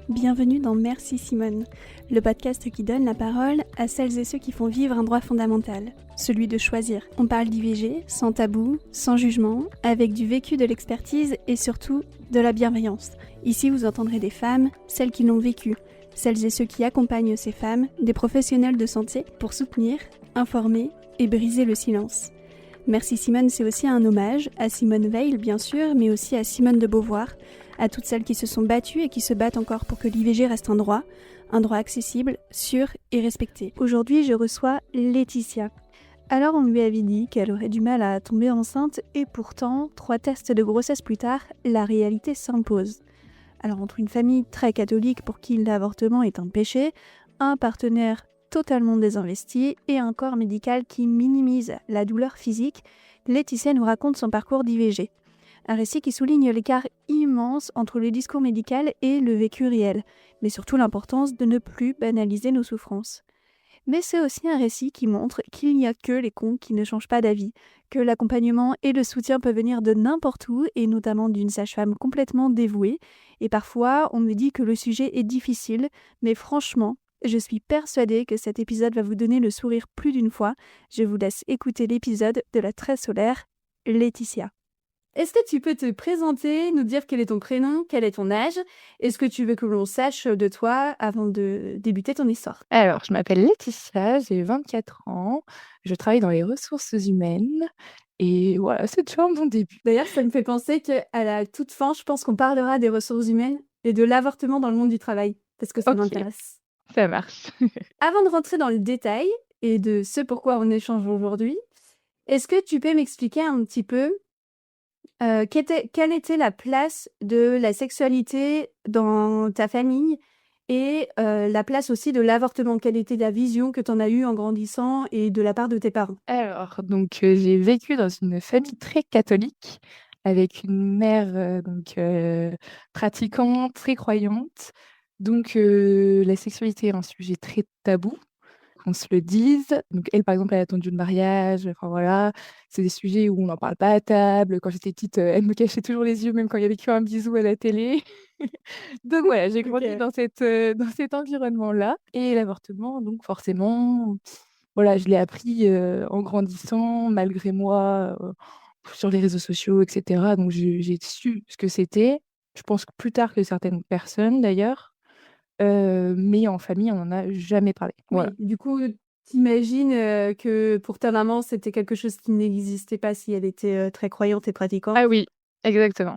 Bienvenue dans Merci Simone, le podcast qui donne la parole à celles et ceux qui font vivre un droit fondamental, celui de choisir. On parle d'IVG, sans tabou, sans jugement, avec du vécu, de l'expertise et surtout de la bienveillance. Ici, vous entendrez des femmes, celles qui l'ont vécu, celles et ceux qui accompagnent ces femmes, des professionnels de santé pour soutenir, informer et briser le silence. Merci Simone, c'est aussi un hommage à Simone Veil, bien sûr, mais aussi à Simone de Beauvoir, à toutes celles qui se sont battues et qui se battent encore pour que l'IVG reste un droit accessible, sûr et respecté. Aujourd'hui, je reçois Laetitia. Alors, on lui avait dit qu'elle aurait du mal à tomber enceinte et pourtant, 3 tests de grossesse plus tard, la réalité s'impose. Alors, entre une famille très catholique pour qui l'avortement est un péché, un partenaire totalement désinvesti et un corps médical qui minimise la douleur physique, Laetitia nous raconte son parcours d'IVG. Un récit qui souligne l'écart immense entre le discours médical et le vécu réel, mais surtout l'importance de ne plus banaliser nos souffrances. Mais c'est aussi un récit qui montre qu'il n'y a que les cons qui ne changent pas d'avis, que l'accompagnement et le soutien peuvent venir de n'importe où, et notamment d'une sage-femme complètement dévouée. Et parfois, on me dit que le sujet est difficile, mais franchement, je suis persuadée que cet épisode va vous donner le sourire plus d'une fois. Je vous laisse écouter l'épisode de la très solaire Laetitia. Est-ce que tu peux te présenter, nous dire quel est ton prénom, quel est ton âge? Est-ce que tu veux que l'on sache de toi avant de débuter ton histoire? Alors, je m'appelle Laetitia, j'ai 24 ans, je travaille dans les ressources humaines et voilà, c'est déjà un bon début. D'ailleurs, ça me fait penser qu'à la toute fin, je pense qu'on parlera des ressources humaines et de l'avortement dans le monde du travail, parce que ça OK, m'intéresse. ça marche. Avant de rentrer dans le détail et de ce pourquoi on échange aujourd'hui, est-ce que tu peux m'expliquer un petit peu quelle était la place de la sexualité dans ta famille et la place aussi de l'avortement? Quelle était la vision que tu en as eue en grandissant et de la part de tes parents? Alors, donc, j'ai vécu dans une famille très catholique avec une mère, pratiquante, très croyante. Donc, la sexualité est un sujet très tabou. Qu'on se le dise. Donc elle, par exemple, elle a attendu le mariage, enfin voilà. C'est des sujets où on n'en parle pas à table. Quand j'étais petite, elle me cachait toujours les yeux, même quand il y avait qu'un bisou à la télé. Donc voilà, j'ai grandi OK. dans cet environnement-là et l'avortement, donc forcément, voilà, je l'ai appris, en grandissant malgré moi, sur les réseaux sociaux et cetera. Donc j'ai su ce que c'était. Je pense que plus tard que certaines personnes d'ailleurs, mais en famille, on n'en a jamais parlé. Voilà. Oui, du coup, t'imagines que pour ta maman, c'était quelque chose qui n'existait pas si elle était, très croyante et pratiquante? Ah oui, exactement.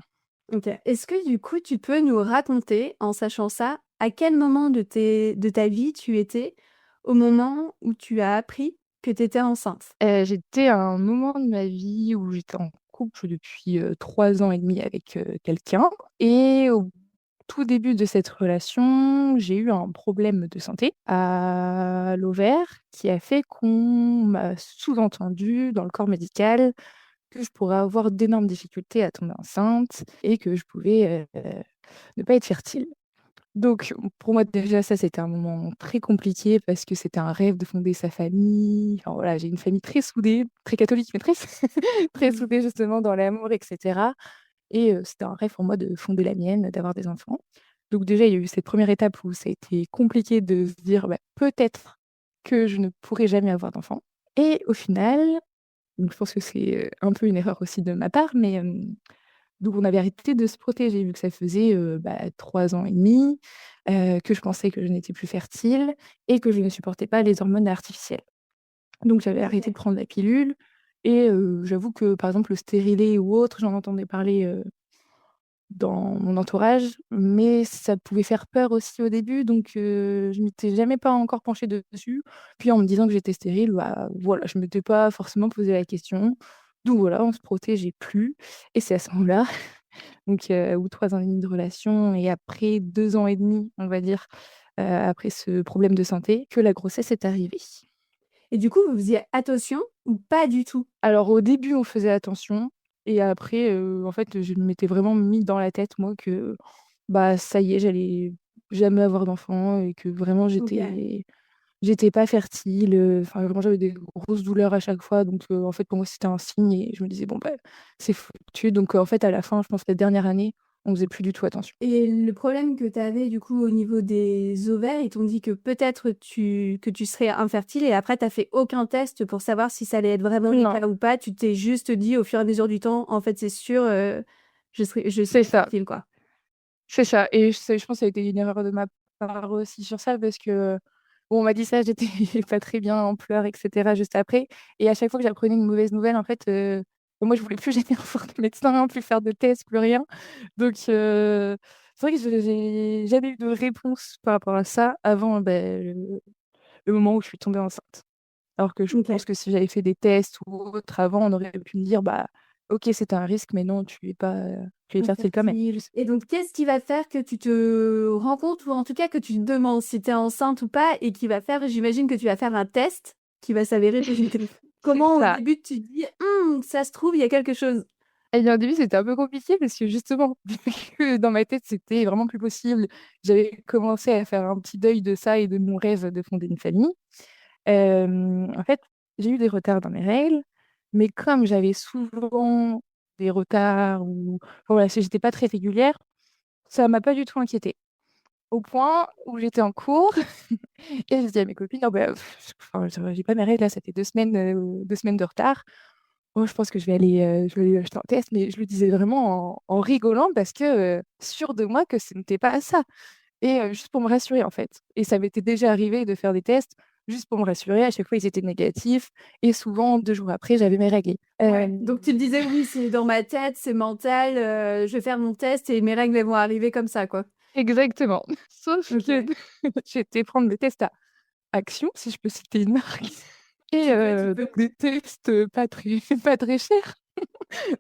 OK. Est-ce que du coup, tu peux nous raconter, en sachant ça, à quel moment de ta vie tu étais, au moment où tu as appris que tu étais enceinte? J'étais à un moment de ma vie où j'étais en couple depuis, 3 ans et demi avec, quelqu'un et au tout début de cette relation, j'ai eu un problème de santé à l'ovaire qui a fait qu'on m'a sous-entendu dans le corps médical que je pourrais avoir d'énormes difficultés à tomber enceinte et que je pouvais, ne pas être fertile. Donc pour moi déjà ça c'était un moment très compliqué parce que c'était un rêve de fonder sa famille. Enfin voilà, j'ai une famille très soudée, très catholique mais très très Mmh. soudée justement dans l'amour et cetera et c'était un rêve pour moi de fonder la mienne, d'avoir des enfants. Donc déjà il y a eu cette première étape où ça a été compliqué de se dire: «Bah, peut-être que je ne pourrai jamais avoir d'enfant» et au final, donc je pense que c'est, un peu une erreur aussi de ma part mais donc on avait arrêté de se protéger vu que ça faisait, 3 ans et demi, que je pensais que je n'étais plus fertile et que je ne supportais pas les hormones artificielles. Donc j'avais arrêté OK. de prendre la pilule et j'avoue que, par exemple, le stérilet ou autre, j'en entendais parler, dans mon entourage, mais ça pouvait faire peur aussi au début donc je m'étais jamais pas encore penchée dessus. Puis en me disant que j'étais stérile, bah, voilà, je m'étais pas forcément posé la question. Donc voilà, on se protégeait plus et c'est à ce moment-là donc au bout de 3 ans et demi de relation et après 2 ans et demi, on va dire, après ce problème de santé, que la grossesse est arrivée. Et du coup, vous faisiez attention ou pas du tout? Alors au début, on faisait attention et après, en fait, je m'étais vraiment mis dans la tête, moi, que, bah, ça y est, j'allais jamais avoir d'enfant et que vraiment OK. j'étais pas fertile, enfin vraiment j'avais des grosses douleurs à chaque fois donc en fait, pour moi, c'était un signe et je me disais: «Bon, bah, c'est foutu». Donc en fait, à la fin, je pense la dernière année on faisait plus du tout attention. Et le problème que tu avais du coup au niveau des ovaires, ils t'ont dit que peut-être que tu serais infertile et après tu fait aucun test pour savoir si ça allait être vraiment le Non, cas ou pas. Tu t'es juste dit au fur et à mesure du temps, en fait c'est sûr, je c'est serai ça, infertile quoi. c'est ça. Et je pense que ça a été une erreur de ma part aussi sur ça parce que, bon, on m'a dit ça, j'étais pas très bien en pleurs, etc. juste après. Et à chaque fois que j'apprenais une mauvaise nouvelle, en fait, moi, je voulais plus jamais revoir de médecin, plus faire de tests, plus rien. Donc, c'est vrai que j'ai jamais eu de réponse par rapport à ça avant le moment où je suis tombée enceinte. Alors que je Ok. pense que si j'avais fait des tests ou autre avant, on aurait pu me dire, bah, ok, c'est un risque, mais non, tu es fertile quand même. Infertile. Et donc, qu'est-ce qui va faire que tu te rends compte, ou en tout cas que tu te demandes si tu es enceinte ou pas, et qui va faire, j'imagine que tu vas faire un test qui va s'avérer positif. C'est Comment au ça. début tu te dis, ça se trouve, il y a quelque chose. Et bien, au début, c'était un peu compliqué parce que justement, vu que dans ma tête, c'était vraiment plus possible, j'avais commencé à faire un petit deuil de ça et de mon rêve de fonder une famille. En fait, j'ai eu des retards dans mes règles, mais comme j'avais souvent des retards ou enfin, voilà, si j'étais pas très régulière, ça m'a pas du tout inquiétée. Au point où j'étais en cours et je dis à mes copines: «Oh bah, enfin, j'ai pas mes règles là, ça fait 2 semaines, 2 semaines de retard. Oh, je pense que je vais aller acheter un test», mais je le disais vraiment en rigolant parce que, sûre de moi que ce n'était pas ça et juste pour me rassurer, en fait. Et ça m'était déjà arrivé de faire des tests juste pour me rassurer. À chaque fois, ils étaient négatifs et souvent 2 jours après, j'avais mes règles. Ouais. Donc tu te disais, oui, c'est dans ma tête, c'est mental, je vais faire mon test et mes règles elles vont arriver comme ça, quoi. Exactement. Sauf que Ok. j'ai été prendre des tests à Action, si je peux citer une marque et Tu peux. donc des tests, pas très pas très chers.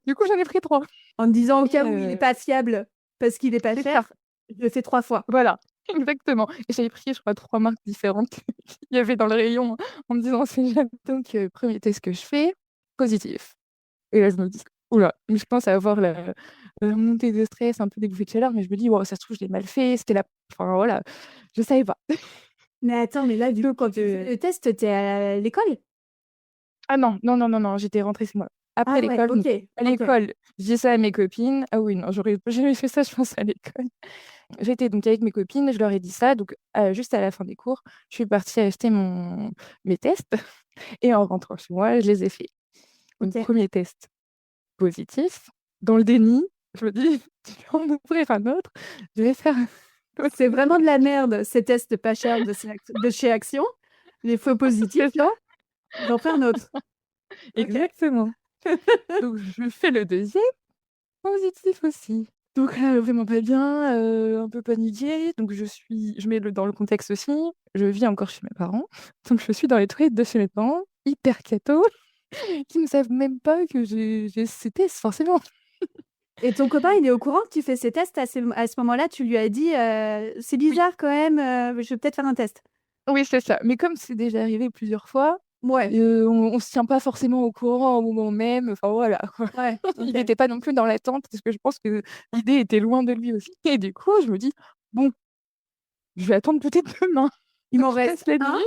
Du coup, j'en ai pris 3 En me disant, au et cas où il n'est pas fiable parce qu'il est pas c'est ça, cher, je le fais 3 fois. voilà, exactement. Et j'avais pris, je crois, 3 marques différentes qu'il y avait dans le rayon en me disant: «On sait jamais». Donc 1er test que je fais, positif et là, je me dis: «Ouh là», mais je commence à avoir la montée de stress, un peu des bouffées de chaleur, mais je me dis: «Waouh, ça se trouve, je l'ai mal fait, c'était la» enfin voilà, je savais pas. Mais attends, mais là, du coup, Donc quand tu fais le test, t'es à l'école? ah non, non, non, non, non, j'étais rentrée chez moi. Après Ah ouais, l'école, donc ok, à ok. l'école, je dis ça à mes copines. Ah oui, non, j'aurais jamais fait ça, je pense, à l'école. J'étais donc avec mes copines, je leur ai dit ça, donc juste à la fin des cours, je suis partie acheter mes tests et en rentrant chez moi, je les ai faits. Donc Ok. 1er test positif. Dans le déni, je me dis: «Je vais en ouvrir un autre, je vais faire un autre». C'est vraiment de la merde, ces tests pas chers de chez Action. Les faux positifs, C'est ça, là, j'en fais un autre. Ok. exactement. Donc je fais le 2e. Positif aussi. Donc là, vraiment pas bien, un peu paniquée. Donc je mets dans le contexte aussi, je vis encore chez mes parents. Donc je suis dans les toilettes de chez mes parents, hyper cato, qui ne savent même pas que j'ai ces tests forcément. Et ton copain, il est au courant que tu fais ces tests à ce moment-là, tu lui as dit, c'est Oui, bizarre quand même, je vais peut-être faire un test. oui, c'est ça. Mais comme c'est déjà arrivé plusieurs fois, Ouais, on se tient pas forcément au courant au moment même, enfin voilà quoi. ouais, Il ok. était pas non plus dans l'attente parce que je pense que l'idée était loin de lui aussi et du coup, je me dis: «Bon, je vais attendre peut-être demain». Il Donc m'en je passe reste la un. nuit.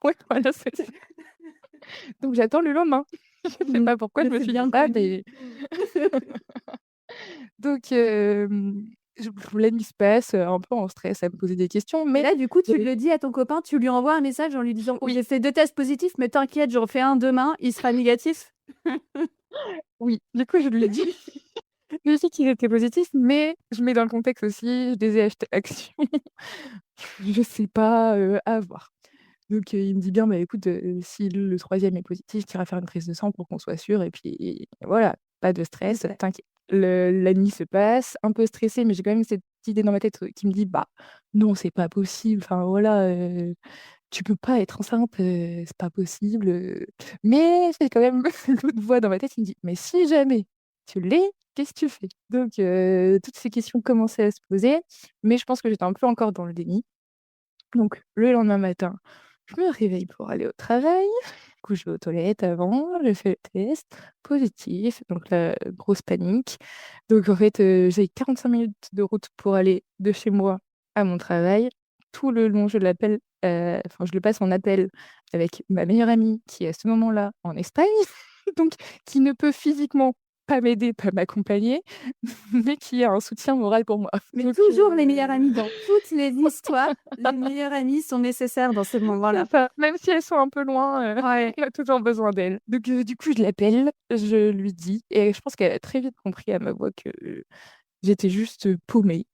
Ouais, voilà, c'est ça. Donc j'attends le lendemain. Je sais Mmh. pas pourquoi je me C'est suis dit bien ça, connu. mais donc je la nuit se passe, un peu en stress à me poser des questions, Et mais là, du coup, tu j'avais le dis à ton copain, tu lui envoies un message en lui disant: oui, «J'ai fait 2 tests positifs, mais t'inquiète, j'en fais un demain, il sera négatif». oui, du coup je lui ai dit. Je lui ai dit qu'il était positif, mais je mets dans le contexte aussi, je les ai achetés Action. Je sais pas, à voir. Donc il me dit bien: «Bah écoute, si le 3e est positif, tu iras faire une prise de sang pour qu'on soit sûr et puis voilà, pas de stress, OK. t'inquiète». La nuit se passe, un peu stressée, mais j'ai quand même cette idée dans ma tête, qui me dit: «Bah non, c'est pas possible, enfin voilà, tu peux pas être enceinte, c'est pas possible», mais j'ai quand même l'autre voix dans ma tête qui me dit: «Mais si jamais tu l'es, qu'est-ce que tu fais?» Donc toutes ces questions commençaient à se poser, mais je pense que j'étais un peu encore dans le déni. Donc le lendemain matin, je me réveille pour aller au travail. Du coup, je vais aux toilettes avant, je fais le test, positif, donc là, grosse panique. Donc en fait, j'ai 45 minutes de route pour aller de chez moi à mon travail. Tout le long, je le passe en appel avec ma meilleure amie qui est à ce moment-là en Espagne, donc qui ne peut physiquement pas m'aider, pas m'accompagner, mais qui est un soutien moral pour moi. Mais Donc toujours les meilleures amies dans toutes les histoires, les meilleures amies sont nécessaires dans ces moments-là. c'est ça, même si elles sont un peu loin, Ouais. on a toujours besoin d'elles. Donc du coup, je l'appelle, je lui dis et je pense qu'elle a très vite compris à ma voix que j'étais juste, paumée,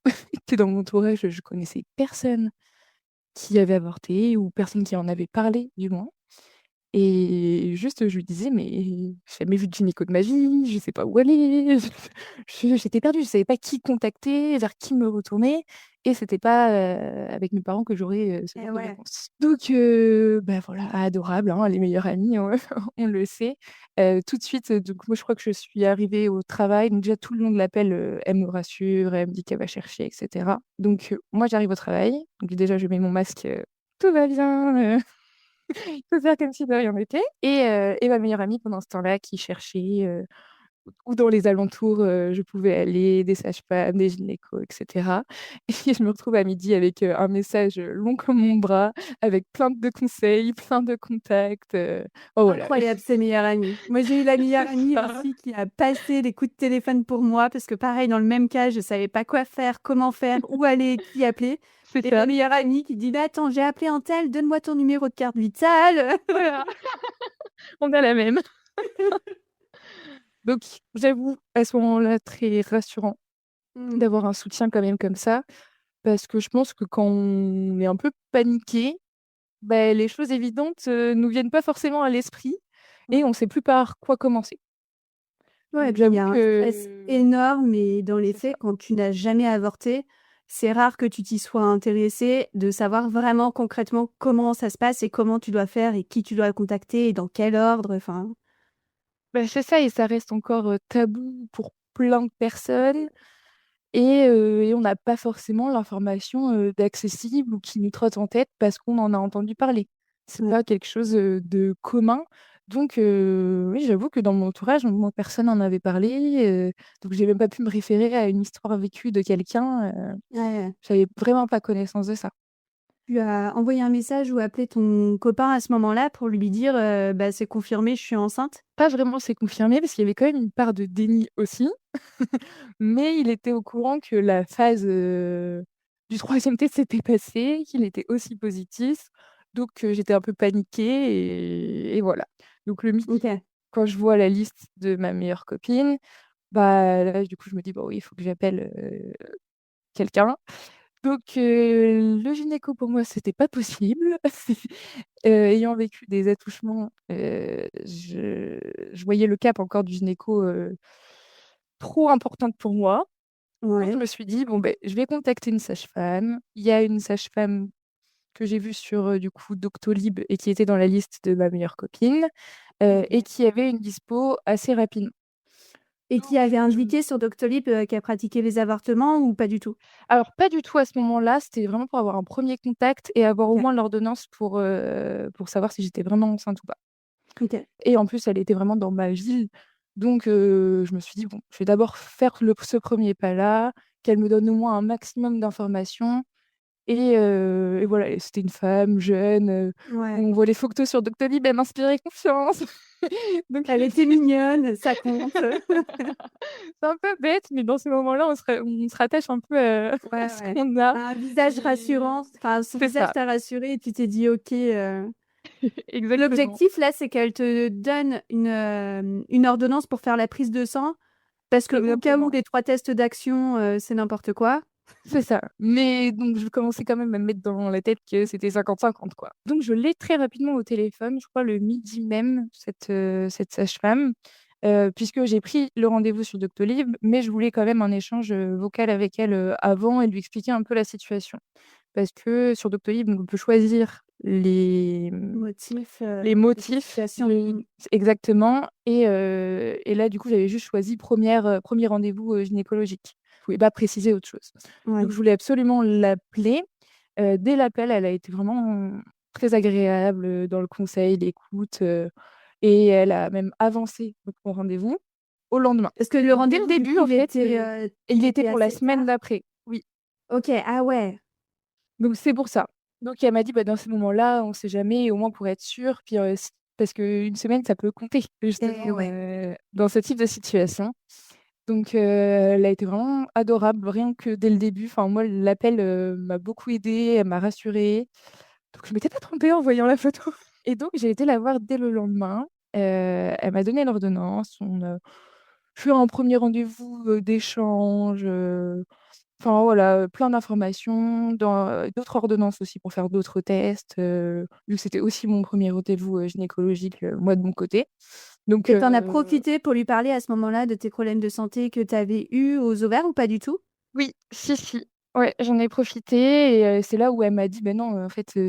que dans mon entourage, je connaissais personne qui avait avorté ou personne qui en avait parlé, du moins. Et juste, je lui disais: «Mais j'ai jamais vu de gynéco de ma vie, je sais pas où aller». J'étais perdue, je savais pas qui contacter, vers qui me retourner et c'était pas, avec mes parents que j'aurais, ce Et genre de ouais. réponse. Donc bah, voilà, adorable, hein, les meilleures amies, on on le sait. Tout de suite, donc moi, je crois que je suis arrivée au travail, donc déjà tout le long de l'appel, elle me rassure, elle me dit qu'elle va chercher et cetera. Donc moi, j'arrive au travail, donc déjà je mets mon masque, tout va bien, faut faire comme si de rien n'était et ma meilleure amie pendant ce temps-là qui cherchait, où dans les alentours, je pouvais aller, des sages-femmes, des gynécos et cetera et je me retrouve à midi avec, un message, long comme mon bras, avec plein de conseils, plein de contacts, oh voilà. Incroyable, ces meilleures amies. Moi, j'ai eu la meilleure C'est amie ça, aussi qui a passé des coups de téléphone pour moi parce que pareil, dans le même cas, je savais pas quoi faire, comment faire, où aller, qui appeler. c'est Et ma ça, meilleure amie qui dit: «Mais attends, j'ai appelé un tel, donne-moi ton numéro de carte vitale». voilà, on a la même. Donc j'avoue, à ce moment-là, très rassurant Mmh. d'avoir un soutien quand même comme ça, parce que je pense que quand on est un peu paniqué, bah, les choses évidentes, nous viennent pas forcément à l'esprit et on sait plus par quoi commencer. Ouais, et Donc puis il y j'avoue a un stress que énorme et dans les c'est ça. faits, quand tu n'as jamais avorté, c'est rare que tu t'y sois intéressé, de savoir vraiment concrètement comment ça se passe et comment tu dois faire et qui tu dois contacter et dans quel ordre, enfin. Bah, c'est ça et ça reste encore, tabou pour plein de personnes et on n'a pas forcément l'information, d'accessible ou qui nous trotte en tête parce qu'on en a entendu parler. C'est Ouais. pas quelque chose, de commun donc oui, j'avoue que dans mon entourage, moi, personne n'en avait parlé, donc j'ai même pas pu me référer à une histoire vécue de quelqu'un, Ouais. j'avais vraiment pas connaissance de ça. Tu as envoyé un message ou appelé ton copain à ce moment-là pour lui dire, «Bah, c'est confirmé, je suis enceinte»? Pas vraiment, c'est confirmé parce qu'il y avait quand même une part de déni aussi, mais il était au courant que la phase, du troisième test s'était passée, qu'il était aussi positif, donc j'étais un peu paniquée et voilà. Donc le midi, OK. quand je vois la liste de ma meilleure copine, bah, là, du coup, je me dis: «Bon, oui, il faut que j'appelle, quelqu'un». Donc le gynéco pour moi, c'était pas possible. Ayant vécu des attouchements, je voyais le cap encore du gynéco, trop importante pour moi. Donc je Ouais. me suis dit: «Bon, beh, je vais contacter une sage-femme». Il y a une sage-femme que j'ai vue sur, du coup, Doctolib et qui était dans la liste de ma meilleure copine, et OK. qui avait une dispo assez rapidement. Et qui Donc avait je indiqué sur Doctolib, qu'elle pratiquait les avortements ou pas du tout? alors pas du tout à ce moment-là, c'était vraiment pour avoir un premier contact et avoir au OK. moins l'ordonnance pour savoir si j'étais vraiment enceinte ou pas. OK. Et en plus, elle était vraiment dans ma ville, donc je me suis dit: «Bon, je vais d'abord faire ce premier pas-là, qu'elle me donne au moins un maximum d'informations» et voilà et c'était une femme jeune, Ouais. on voit les photos sur Doctolib, elle m'inspirait confiance. Donc Elle était mignonne, ça compte. c'est un peu bête, mais dans ces moments-là, on se rattache un peu, à Ouais, ce ouais. qu'on a Un visage et rassurant, enfin son c'est visage ça, t'a rassurée et tu t'es dit: «OK». exactement. L'objectif là, c'est qu'elle te donne une ordonnance pour faire la prise de sang parce que au cas où Exactement. les 3 tests d'action, c'est n'importe quoi. C'est ça, mais donc je commençais quand même à me mettre dans la tête que c'était 50-50 quoi. Donc je l'ai très rapidement au téléphone, je crois le midi même, cette sage-femme, puisque j'ai pris le rendez-vous sur Doctolib, mais je voulais quand même un échange, vocal avec elle, avant et lui expliquer un peu la situation. Parce que sur Doctolib, donc on peut choisir Motif, les motifs justification. de exactement et là, du coup, j'avais juste choisi 1er rendez-vous, gynécologique. Je pouvais pas préciser autre chose. Donc Ouais. je voulais absolument l'appeler. Dès l'appel, elle a été vraiment très agréable, dans le conseil, l'écoute, et elle a même avancé donc mon rendez-vous au lendemain. Parce que le Donc dès le rendez-vous du début, coup, en fait, il il était était pour la assez semaine tard? d'après. Oui. OK, ah ouais. Donc c'est pour ça. Donc elle m'a dit: «Bah, dans ces moments-là, on sait jamais, au moins pour être sûre, puis, si parce qu'une semaine, ça peut compter Et justement, ouais. dans ce type de situation. Donc elle a été vraiment adorable, rien que dès le début. Enfin moi, l'appel, m'a beaucoup aidée, elle m'a rassurée. Donc je m'étais pas trompée en voyant la photo et donc j'ai été la voir dès le lendemain. Elle m'a donné l'ordonnance. On a fait un premier rendez-vous, d'échange, enfin voilà, plein d'informations, d'autres ordonnances aussi pour faire d'autres tests, vu que c'était aussi mon premier rendez-vous, gynécologique, moi de mon côté. Donc Et t'en as profité pour lui parler à ce moment-là de tes problèmes de santé que tu avais eus aux ovaires ou pas du tout? oui, si, si. Ouais, j'en ai profité et c'est là où elle m'a dit: «Beh non, en fait,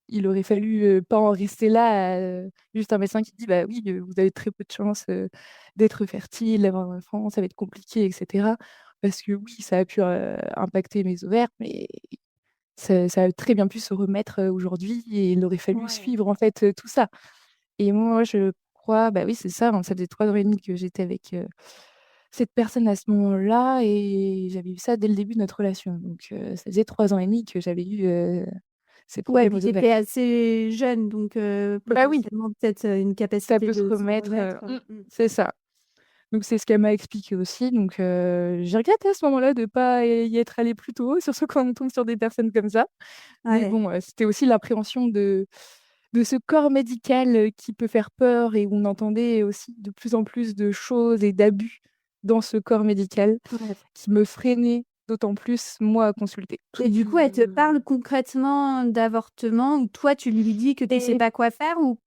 il aurait fallu, pas en rester là, juste un médecin qui dit: "Bah oui, vous avez très peu de chances, d'être fertile, d'avoir un enfant, ça va être compliqué et cetera"». Parce que oui, ça a pu, impacter mes ovaires, mais ça a très bien pu se remettre, aujourd'hui et il aurait fallu Ouais. suivre en fait, tout ça. Et moi, je crois, bah oui, c'est ça, hein, ça faisait 3 ans et demi que j'étais avec, cette personne à ce moment-là et j'avais eu ça dès le début de notre relation. Donc ça faisait 3 ans et demi que j'avais eu, ces Ouais, problèmes puis aux tu ovaires. étais assez jeune, donc Bah oui, potentiellement peut-être, une ça capacité peut se de s'en remettre, remettre, c'est ça. Donc c'est ce qu'elle m'a expliqué aussi. Donc j'ai regretté à ce moment-là de pas y être allée plus tôt, surtout quand on tombe sur des personnes comme ça. Mais Ouais. bon, c'était aussi l'appréhension de ce corps médical, qui peut faire peur et où on entendait aussi de plus en plus de choses et d'abus dans ce corps médical Ouais. qui me freinait d'autant plus, moi, à consulter. Et du coup, elle te parle concrètement d'avortement ou toi, tu lui dis que tu sais Et pas quoi faire ou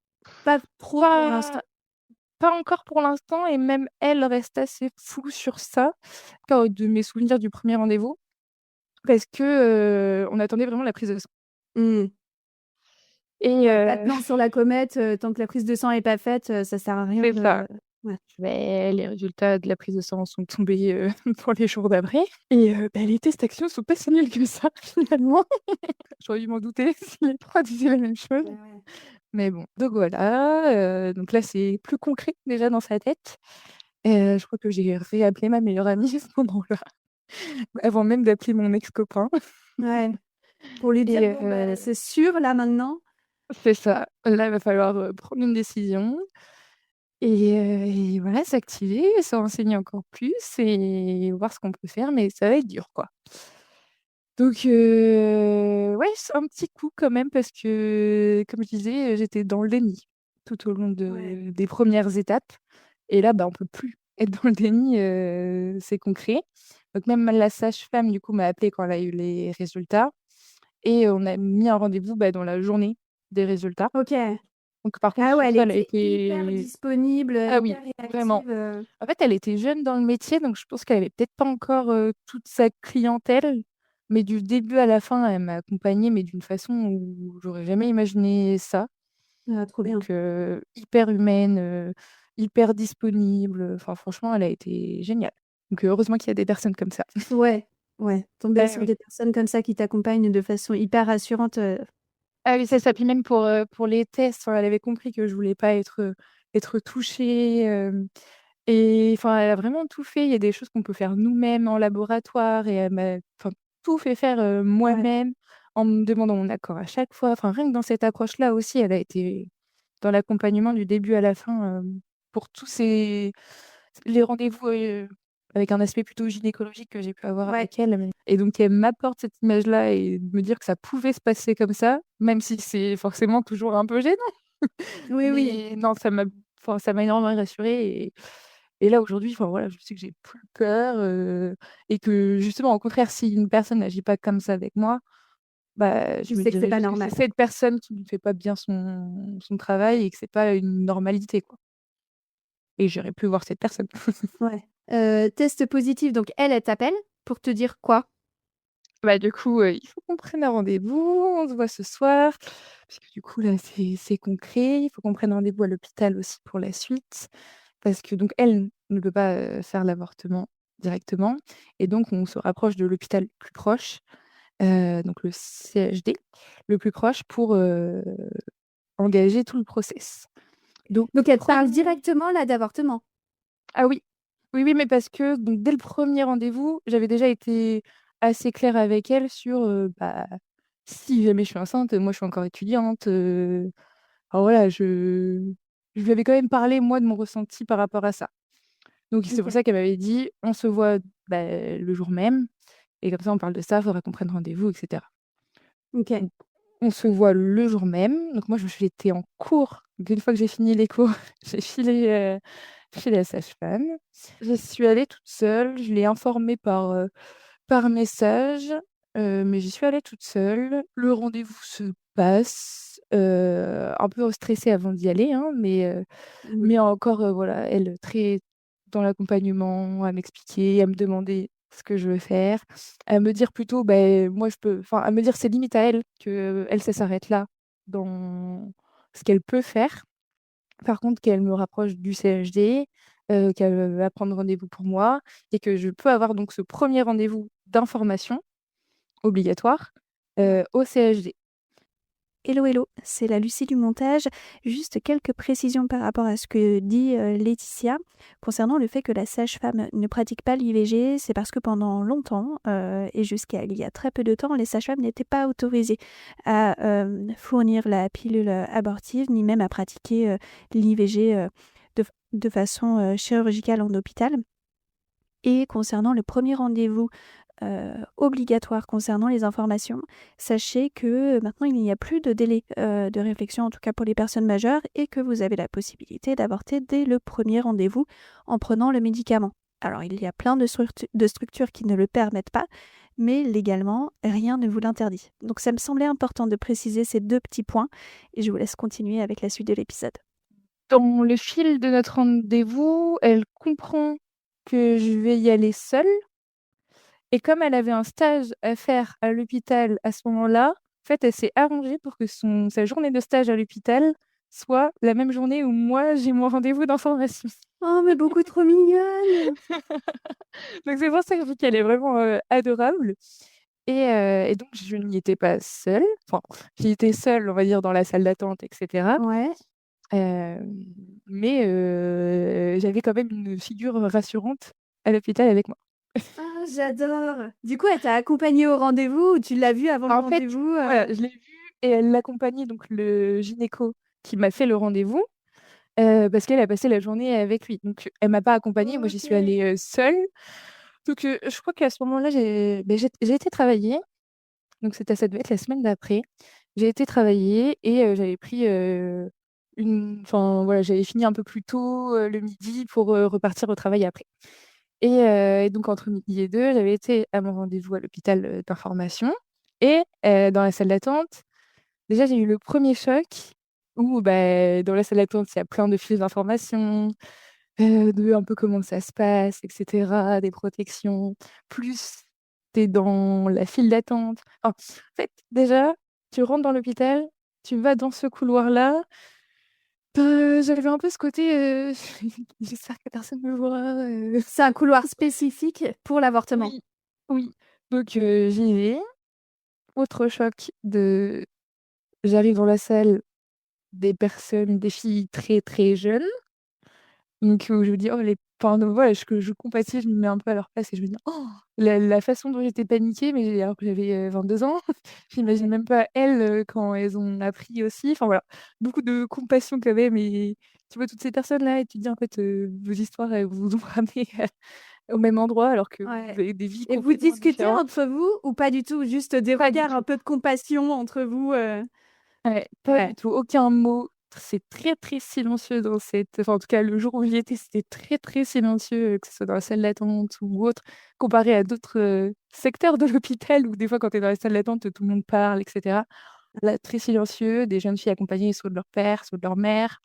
pas trop pour pas l'instant? pas encore pour l'instant et même elle reste assez floue sur ça, encore de mes souvenirs du premier rendez-vous, parce que, on attendait vraiment la prise de sang Mmh. et Ouais, pas de plan sur la comète, tant que la prise de sang est pas faite, ça sert à rien c'est ça. de ouais. Beh, les résultats de la prise de sang sont tombés, pour les jours d'après et bah, les tests Action sont pas si nuls que ça finalement. J'aurais dû m'en douter si les 3 disaient la même chose. Ouais, ouais. Mais bon, donc voilà, donc là, c'est plus concret déjà dans sa tête. Je crois que j'ai réappelé ma meilleure amie à ce moment-là, avant même d'appeler mon ex-copain Ouais, pour lui dire: et «Bon, bah, c'est sûr là maintenant?» c'est ça. Là, il va falloir, prendre une décision et voilà, s'activer, se renseigner encore plus et voir ce qu'on peut faire, mais ça va être dur, quoi. Donc ouais, c'est un petit coup quand même parce que, comme je disais, j'étais dans le déni tout au long Ouais. des premières étapes et là, bah, on peut plus être dans le déni, c'est concret. Donc même la sage-femme, du coup, m'a appelée quand elle a eu les résultats et on a mis un rendez-vous, bah, dans la journée des résultats. OK. Donc par contre Ah sur ouais, elle ça, elle a était hyper été disponible, ah oui, hyper vraiment. réactive, En fait, elle était jeune dans le métier, donc je pense qu'elle avait peut-être pas encore, toute sa clientèle, mais du début à la fin, elle m'a accompagnée, mais d'une façon où j'aurais jamais imaginé ça. trop bien. Donc hyper humaine, hyper disponible, enfin franchement, elle a été géniale. Donc heureusement qu'il y a des personnes comme ça. Ouais, ouais, tomber Eh sur oui. des personnes comme ça qui t'accompagnent de façon hyper rassurante, Ah oui, c'est ça. Puis même pour les tests, enfin, elle avait compris que je voulais pas être touchée, et enfin, elle a vraiment tout fait. Il y a des choses qu'on peut faire nous-mêmes en laboratoire et elle m'a enfin, tout fait faire, ouais. moi-même, en me demandant mon accord à chaque fois. Enfin, rien que dans cette approche-là aussi, elle a été dans l'accompagnement du début à la fin, pour tous ces les rendez-vous, avec un aspect plutôt gynécologique que j'ai pu avoir Ouais. avec elle, mais et donc elle m'apporte cette image-là et de me dire que ça pouvait se passer comme ça, même si c'est forcément toujours un peu gênant. Oui, oui. Mais non, ça m'a énormément rassurée et là aujourd'hui, enfin voilà, je sais que j'ai plus peur, et que justement au contraire, si une personne n'agit pas comme ça avec moi, bah, Tu je me sais que c'est dirais pas juste que c'est normal. cette personne qui ne fait pas bien son travail et que c'est pas une normalité, quoi et j'irai plus voir cette personne. Ouais. Test positif, donc elle t'appelle pour te dire quoi? Bah, du coup, il faut qu'on prenne un rendez-vous, on se voit ce soir, parce que du coup là, c'est concret. Il faut qu'on prenne rendez-vous à l'hôpital aussi pour la suite, parce que donc elle ne peut pas, faire l'avortement directement et donc on se rapproche de l'hôpital le plus proche, donc le CHD, le plus proche pour, engager tout le process. Donc Donc elle te parle 1er directement là d'avortement? ah oui, oui, oui, mais parce que donc dès le premier rendez-vous, j'avais déjà été assez claire avec elle sur, bah, si jamais je suis enceinte, moi je suis encore étudiante, enfin voilà, je lui avais quand même parlé, moi, de mon ressenti par rapport à ça. Donc c'est pour OK. ça qu'elle m'avait dit: «On se voit, le jour même et comme ça on parle de ça, il faudra qu'on prenne rendez-vous et cetera». OK. Donc on se voit le jour même. Donc moi, j'étais en cours. Donc une fois que j'ai fini les cours, j'ai filé, chez la sage-femme. Je suis allée toute seule. Je l'ai informée par message, mais j'y suis allée toute seule. Le rendez-vous se passe, un peu stressée avant d'y aller, hein, Mmh. mais encore, voilà, elle très dans l'accompagnement, à m'expliquer, à me demander ce que je veux faire, à me dire plutôt, moi je peux enfin, à me dire ses limites à elle, qu'elle, ça s'arrête là dans ce qu'elle peut faire. Par contre, qu'elle me rapproche du CHD, qu'elle va prendre rendez-vous pour moi et que je peux avoir donc ce premier rendez-vous d'information obligatoire, au CHD. Hello, hello, c'est la Lucie du montage. Juste quelques précisions par rapport à ce que dit Laetitia. Concernant le fait que la sage-femme ne pratique pas l'IVG, c'est parce que pendant longtemps, et jusqu'à il y a très peu de temps, les sages-femmes n'étaient pas autorisées à fournir la pilule abortive, ni même à pratiquer l'IVG de façon chirurgicale en hôpital. Et concernant le premier rendez-vous obligatoire concernant les informations, sachez que maintenant il n'y a plus de délai de réflexion, en tout cas pour les personnes majeures, et que vous avez la possibilité d'avorter dès le premier rendez-vous en prenant le médicament. Alors il y a plein de structures qui ne le permettent pas, mais légalement, rien ne vous l'interdit. Donc ça me semblait important de préciser ces deux petits points, et je vous laisse continuer avec la suite de l'épisode. Dans le fil de notre rendez-vous, elle comprend que je vais y aller seule et comme elle avait un stage à faire à l'hôpital à ce moment-là, en fait, elle s'est arrangée pour que sa journée de stage à l'hôpital soit la même journée où moi j'ai mon rendez-vous d'information. Oh, mais beaucoup trop mignonne! Donc c'est pour ça que je trouve qu'elle est vraiment, adorable et donc je n'y étais pas seule. Enfin, j'y étais seule, on va dire, dans la salle d'attente et cetera. Ouais. Mais j'avais quand même une figure rassurante à l'hôpital avec moi. Ah, j'adore! Du coup, elle t'a accompagnée au rendez-vous ou tu l'as vue avant le En fait, rendez-vous, voilà, je l'ai vue et elle l'accompagnait donc le gynéco qui m'a fait le rendez-vous, parce qu'elle a passé la journée avec lui. Donc elle m'a pas accompagnée, moi j'y suis OK. allée, seule. Donc je crois qu'à ce moment-là, j'ai été travailler, donc ça devait être la semaine d'après. J'ai été travailler et j'avais pris, voilà, j'avais fini un peu plus tôt, le midi pour, repartir au travail après. Et donc entre midi et 2, j'avais été à mon rendez-vous à l'hôpital, d'information et dans la salle d'attente, déjà j'ai eu le premier choc où, dans la salle d'attente, il y a plein de fiches d'informations, de un peu comment ça se passe et cetera, des protections. Plus tu es dans la file d'attente. En fait, déjà, tu rentres dans l'hôpital, tu vas dans ce couloir-là, j'avais un peu ce côté, «J'espère que personne me voit», C'est un couloir spécifique pour l'avortement? Oui, oui. Donc j'y vais. Autre choc j'arrive dans la salle, des filles très, très jeunes. Donc je me dis: «Oh les» enfin donc voilà, que je compatis, je me mets un peu à leur place et je me dis: «Oh!» la façon dont j'étais paniquée, mais alors que j'avais, 22 ans. J'imagine Ouais. même pas elles, quand elles ont appris aussi. Enfin voilà, beaucoup de compassion quand même et tu vois toutes ces personnes-là et tu te dis en fait, vos histoires, elles vous ont ramenées au même endroit alors que vous Ouais. avez des vies Et vous complètement discutez différentes. entre vous ou pas du tout? Juste des Pas du regards, tout. un peu de compassion entre vous, Ouais, pas du Ouais. tout, aucun mot. C'est très, très silencieux dans enfin, en tout cas, le jour où j'y étais, c'était très, très silencieux, que ce soit dans la salle d'attente ou autre, comparé à d'autres, secteurs de l'hôpital où des fois, quand tu es dans la salle d'attente, tout le monde parle et cetera. Là, très silencieux, des jeunes filles accompagnées soit de leur père, soit de leur mère,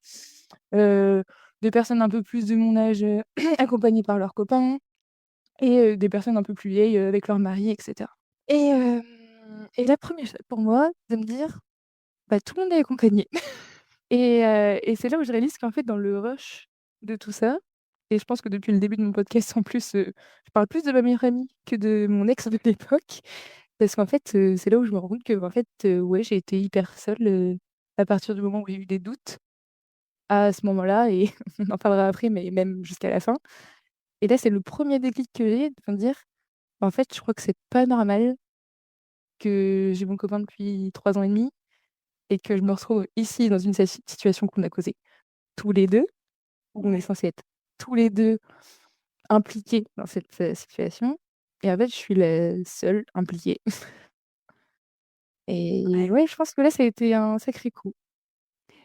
heu, des personnes un peu plus de mon âge, accompagnées par leurs copains et des personnes un peu plus vieilles, avec leur mari et cetera. Et la 1re chose pour moi, de me dire: tout le monde est accompagné et c'est là où je réalise qu'en fait, dans le rush de tout ça et je pense que depuis le début de mon podcast, en plus, je parle plus de ma meilleure amie que de mon ex de l'époque. Parce qu'en fait, c'est là où je me rends compte que en fait, ouais, j'ai été hyper seule, à partir du moment où j'ai eu des doutes, à ce moment-là et on en parlera après, mais même jusqu'à la fin et là, c'est le premier déclic que j'ai de me dire: «En fait, je crois que c'est pas normal que j'ai mon copain depuis 3 ans et demi et que je me retrouve ici dans une situation qu'on a causée». tous les 2, où on est censés être tous les 2 impliqués dans cette, situation et en fait, je suis la seule impliquée et Ouais. ouais, je pense que là, ça a été un sacré coup,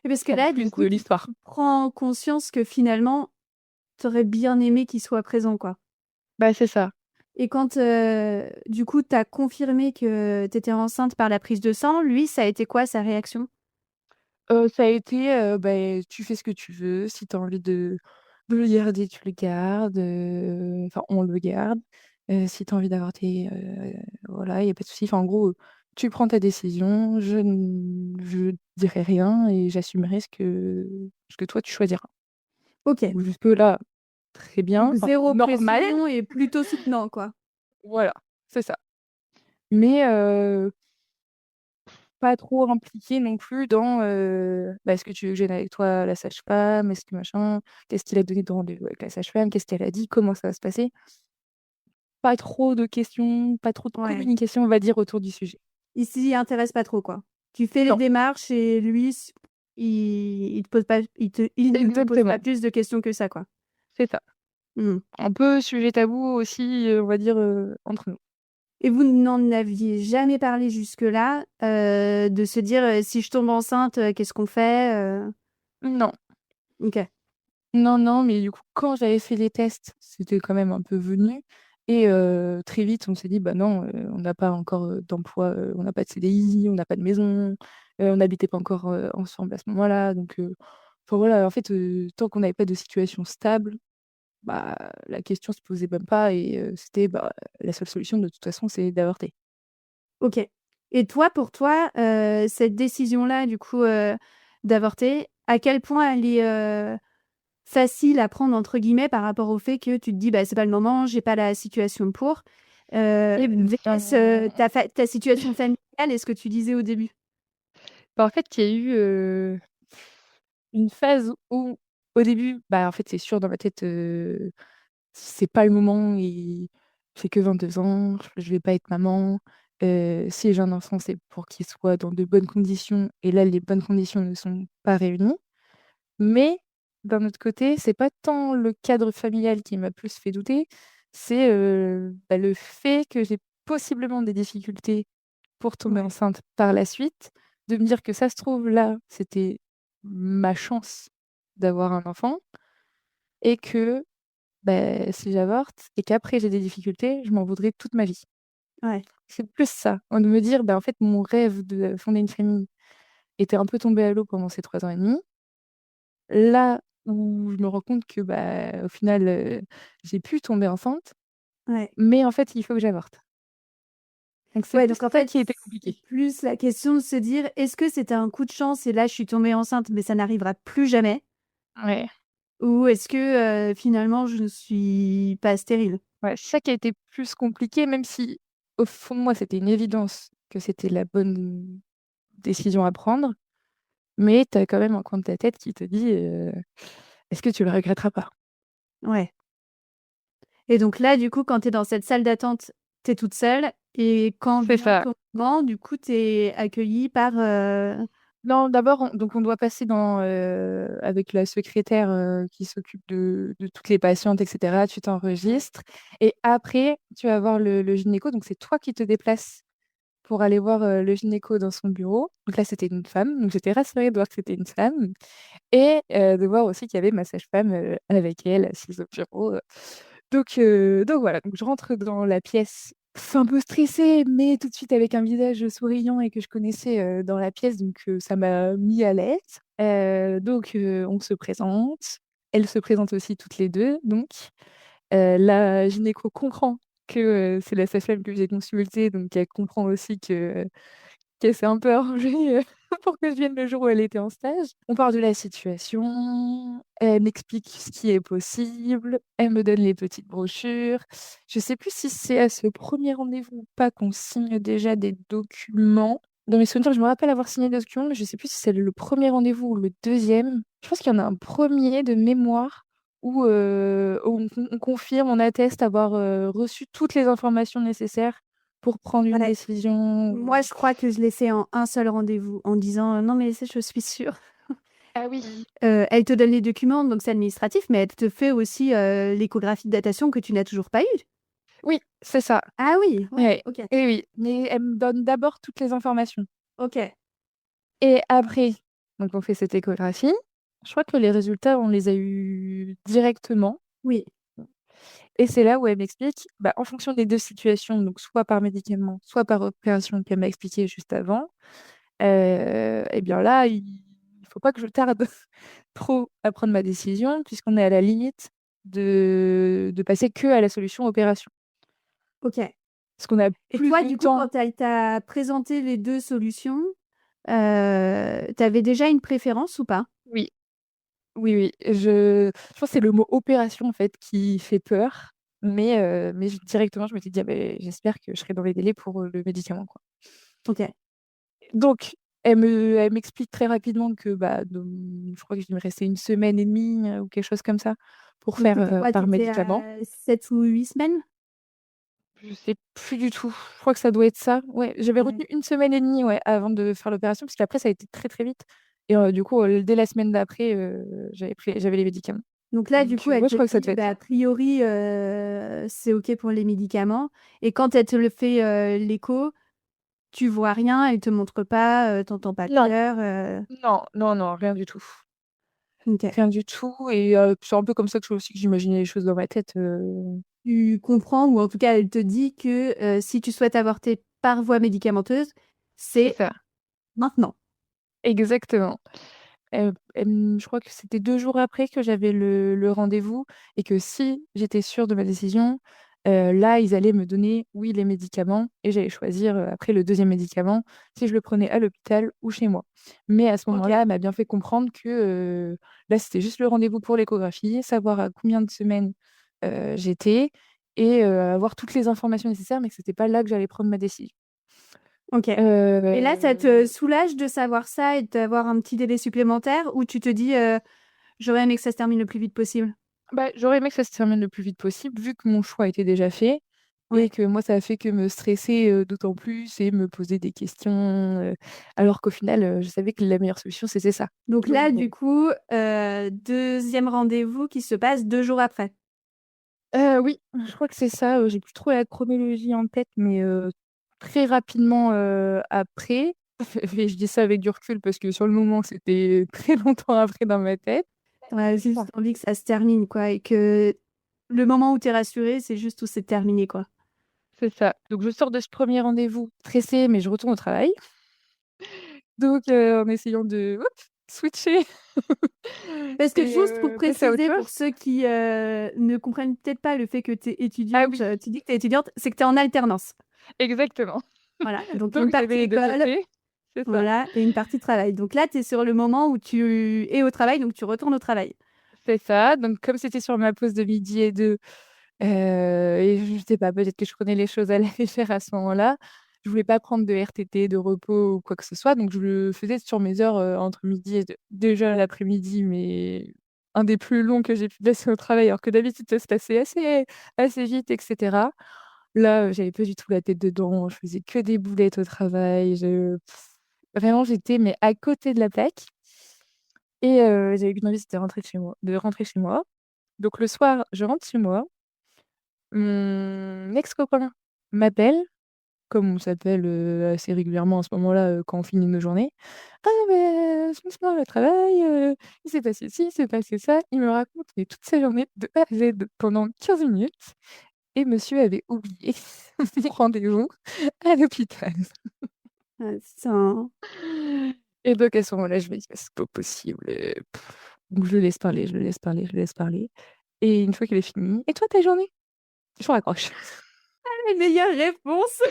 Et parce que en là, du plus coup, de tu l'histoire. prends conscience que finalement, t'aurais bien aimé qu'il soit présent, quoi. Bah, c'est ça. Et quand, du coup, t'as confirmé que t'étais enceinte par la prise de sang, lui, ça a été quoi sa réaction? Ça a été, tu fais ce que tu veux, si tu as envie de le garder, tu le gardes, enfin on le garde. Si tu as envie d'avorter, voilà, il y a pas de souci. Enfin en gros, tu prends ta décision, je dirai rien et j'assumerai ce que toi tu choisiras. OK. Donc jusque-là, très Donc bien, enfin 0 normal, pression et plutôt soutenant, quoi. voilà, c'est ça. Mais pas trop impliqué non plus dans, «Est-ce que tu veux que je vienne avec toi à la sage-femme? Est-ce que machin? Qu'est-ce qu'il a donné de rendez-vous avec la sage-femme? Qu'est-ce qu'elle a dit? Comment ça va se passer?» Pas trop de questions, pas trop de Ouais. communication, on va dire, autour du sujet. Il s'y intéresse pas trop, quoi. Tu fais les Non, démarches et lui, il te pose pas il ne te pose pas exactement, plus de questions que ça, quoi. c'est ça. Mmh. Un peu sujet tabou aussi, on va dire, entre nous. Et vous n'en aviez jamais parlé jusque-là, de se dire, «Si je tombe enceinte, qu'est-ce qu'on fait?» Non, OK. non, non, mais du coup, quand j'avais fait les tests, c'était quand même un peu venu et très vite, on s'est dit: «Bah non, on n'a pas encore, d'emploi, on n'a pas de CDI, on n'a pas de maison, on n'habitait pas encore, ensemble à ce moment-là». Donc enfin voilà, en fait, tant qu'on n'avait pas de situation stable, bah, la question se posait même pas et c'était, bah, la seule solution de toute façon, c'est d'avorter. OK. Et toi, pour toi, cette décision-là, du coup, d'avorter, à quel point elle est, «facile à prendre» entre guillemets par rapport au fait que tu te dis: «Bah, c'est pas le moment, j'ai pas la situation pour», Et vs, ta situation familiale et ce que tu disais au début? bah, en fait, il y a eu, une phase où, au début, bah, en fait, c'est sûr dans ma tête, c'est pas le moment et j'ai que 22 ans, je vais pas être maman. Si j'ai un enfant, c'est pour qu'il soit dans de bonnes conditions et là, les bonnes conditions ne sont pas réunies. Mais d'un autre côté, c'est pas tant le cadre familial qui m'a plus fait douter, c'est, le fait que j'ai possiblement des difficultés pour tomber Ouais, enceinte par la suite, de me dire que ça se trouve là, c'était ma chance d'avoir un enfant et que, si j'avorte et qu'après j'ai des difficultés, je m'en voudrais toute ma vie. ouais, C'est plus ça, de me dire, en fait, mon rêve de fonder une famille était un peu tombé à l'eau pendant ces 3 ans et demi. Là où je me rends compte que, au final, j'ai pu tomber enceinte, ouais. mais en fait, il faut que j'avorte. Donc c'est Ouais, plus donc en ça fait, qui a été c'est compliqué. plus la question de se dire: «Est-ce que c'était un coup de chance et là je suis tombée enceinte, mais ça n'arrivera plus jamais?» Ouais, ou est-ce que, finalement je ne suis pas stérile? ouais, c'est ça qui a été plus compliqué, même si au fond de moi, c'était une évidence que c'était la bonne décision à prendre, mais tu as quand même un coin de ta tête qui te dit, «Est-ce que tu le regretteras pas?» Ouais. Et donc là, du coup, quand tu es dans cette salle d'attente, tu es toute seule et quand C'est vient ça. ton moment, du coup, tu es accueillie par, Non, d'abord, on doit passer avec la secrétaire, qui s'occupe de toutes les patientes et cetera. Tu ouais, t'enregistres et après, tu vas voir le gynéco. Donc c'est toi qui te déplaces pour aller voir, le gynéco dans son bureau. Donc là, c'était une femme, donc j'étais rassurée de voir que c'était une femme et de voir aussi qu'il y avait ma sage-femme, avec elle, assise au bureau. Donc voilà, donc je rentre dans la pièce, un peu stressée, mais tout de suite avec un visage souriant et que je connaissais, dans la pièce, donc ça m'a mis à l'aise. On se présente. Elles se présentent aussi toutes les 2, donc la gynéco comprend que, c'est la sage-femme que j'ai consultée, donc elle comprend aussi qu'elle s'est un peu arrangée, pour que je vienne le jour où elle était en stage. On parle de la situation, elle m'explique ce qui est possible, elle me donne les petites brochures. Je sais plus si c'est à ce premier rendez-vous ou pas qu'on signe déjà des documents. Dans mes souvenirs, je me rappelle avoir signé des documents, mais je sais plus si c'est le premier rendez-vous ou le deuxième. Je pense qu'il y en a un premier de mémoire où on confirme, on atteste avoir, reçu toutes les informations nécessaires pour prendre une ouais. décision. Moi, je crois que je l'ai fait en un seul rendez-vous en disant: «Non mais ça, je suis sûre». Ah oui. Elle te donne les documents, donc c'est administratif, mais elle te fait aussi l'échographie de datation que tu n'as toujours pas eue. Oui, c'est ça. Ah oui, ouais, Ouais. ok. Et oui, mais elle me donne d'abord toutes les informations. Ok. Et après, donc on fait cette échographie. Je crois que les résultats, on les a eus directement. Oui. Et c'est là où elle m'explique, bah, en fonction des deux situations, donc soit par médicament, soit par opération qu'elle m'a expliqué juste avant, et bien là, il faut pas que je tarde trop à prendre ma décision, puisqu'on est à la limite de passer que à la solution opération. Ok. Parce qu'on a Et plus toi, de du coup, temps. quand elle t'a présenté les deux solutions, t'avais déjà une préférence ou pas? Oui, oui, oui. Je pense que c'est le mot opération, en fait, qui fait peur. Mais directement, je me suis dit, ah, ben, j'espère que je serai dans les délais pour le médicament, quoi. Ok. Donc, elle m'explique très rapidement que bah, je crois qu'il me restait une semaine et demie ou quelque chose comme ça pour Donc faire c'était quoi? par T'étais médicament. à 7 ou 8 semaines? Je sais plus du tout. Je crois que ça doit être ça. Ouais, j'avais Ouais. retenu une semaine et demie, ouais, avant de faire l'opération, parce qu'après, ça a été très très vite. Et du coup, dès la semaine d'après, j'avais les médicaments. Donc là, du Donc, coup, elle ouais, te je crois que ça dit, devait être bah, ça. a priori, c'est OK pour les médicaments. Et quand elle te le fait l'écho, tu vois rien, elle te montre pas, t'entends pas de Non, cœur. non, non, non, rien du tout. OK. Rien du tout. Et c'est un peu comme ça que aussi que j'imaginais les choses dans ma tête. Tu comprends, ou en tout cas, elle te dit que si tu souhaites avorter par voie médicamenteuse, C'est c'est ça. maintenant. Exactement. Je crois que c'était 2 jours après que j'avais le rendez-vous et que si j'étais sûre de ma décision, là, ils allaient me donner, oui, les médicaments et j'allais choisir, après le deuxième médicament, si je le prenais à l'hôpital ou chez moi. Mais à ce OK. moment-là, elle m'a bien fait comprendre que, là, c'était juste le rendez-vous pour l'échographie, savoir à combien de semaines, j'étais et avoir toutes les informations nécessaires, mais que c'était pas là que j'allais prendre ma décision. OK. Et là, ça te Heu soulage de savoir ça et d'avoir un petit délai supplémentaire, ou tu te dis, j'aurais aimé que ça se termine le plus vite possible? Bah, j'aurais aimé que ça se termine le plus vite possible, vu que mon choix était déjà fait et Ouais. que moi, ça a fait que me stresser, d'autant plus et me poser des questions, alors qu'au final, je savais que la meilleure solution, c'était ça. Donc Donc là, bon. du coup, 2e rendez-vous qui se passe 2 jours après. Oui, je crois que c'est ça, j'ai plus trop la chronologie en tête, mais très rapidement, après, et je dis ça avec du recul parce que sur le moment, c'était très longtemps après dans ma tête. Tu as juste envie que ça se termine, quoi, et que le moment où tu es rassurée, c'est juste où c'est terminé, quoi. C'est ça. Donc je sors de ce premier rendez-vous stressée, mais je retourne au travail. Donc en essayant de, hop, switcher Parce que et juste pour passer à autre préciser, pour chose. ceux qui, ne comprennent peut-être pas le fait que tu es Ah étudiante, oui, tu dis que tu es étudiante, c'est que tu es en alternance. exactement. Voilà, donc une Donc j'avais partie les 2 école, côtés, c'est ça. voilà, et une partie travail. Donc là, tu es sur le moment où tu es au travail, donc tu retournes au travail. C'est ça. Donc comme c'était sur ma pause de midi et 2, et je sais pas, peut-être que je prenais les choses à la légère à ce moment-là. Je voulais pas prendre de RTT, de repos ou quoi que ce soit, donc je le faisais sur mes heures, entre midi et 2. Déjà l'après-midi, mais un des plus longs que j'ai pu passer au travail, alors que d'habitude ça se passait assez vite et cetera. Là, j'avais pas du tout la tête dedans, je faisais que des boulettes au travail, vraiment j'étais mais à côté de la plaque et j'avais qu'une envie, c'était de rentrer chez moi. Donc le soir, je rentre chez moi, mon ex-copain m'appelle, comme on s'appelle, assez régulièrement à ce moment-là, quand on finit nos journées. «Ah beh, ce soir au travail, il s'est passé ci, il s'est passé ça». Il me raconte mais toute sa journée de A à Z pendant 15 minutes et monsieur avait oublié mon rendez-vous à l'hôpital. Ah, c'est un Et donc à ce moment-là, je me dis: «Mais c'est pas possible, donc je le laisse parler, je le laisse parler, je le laisse parler et une fois qu'il est fini: «Et toi ta journée?» Je raccroche. la meilleure réponse.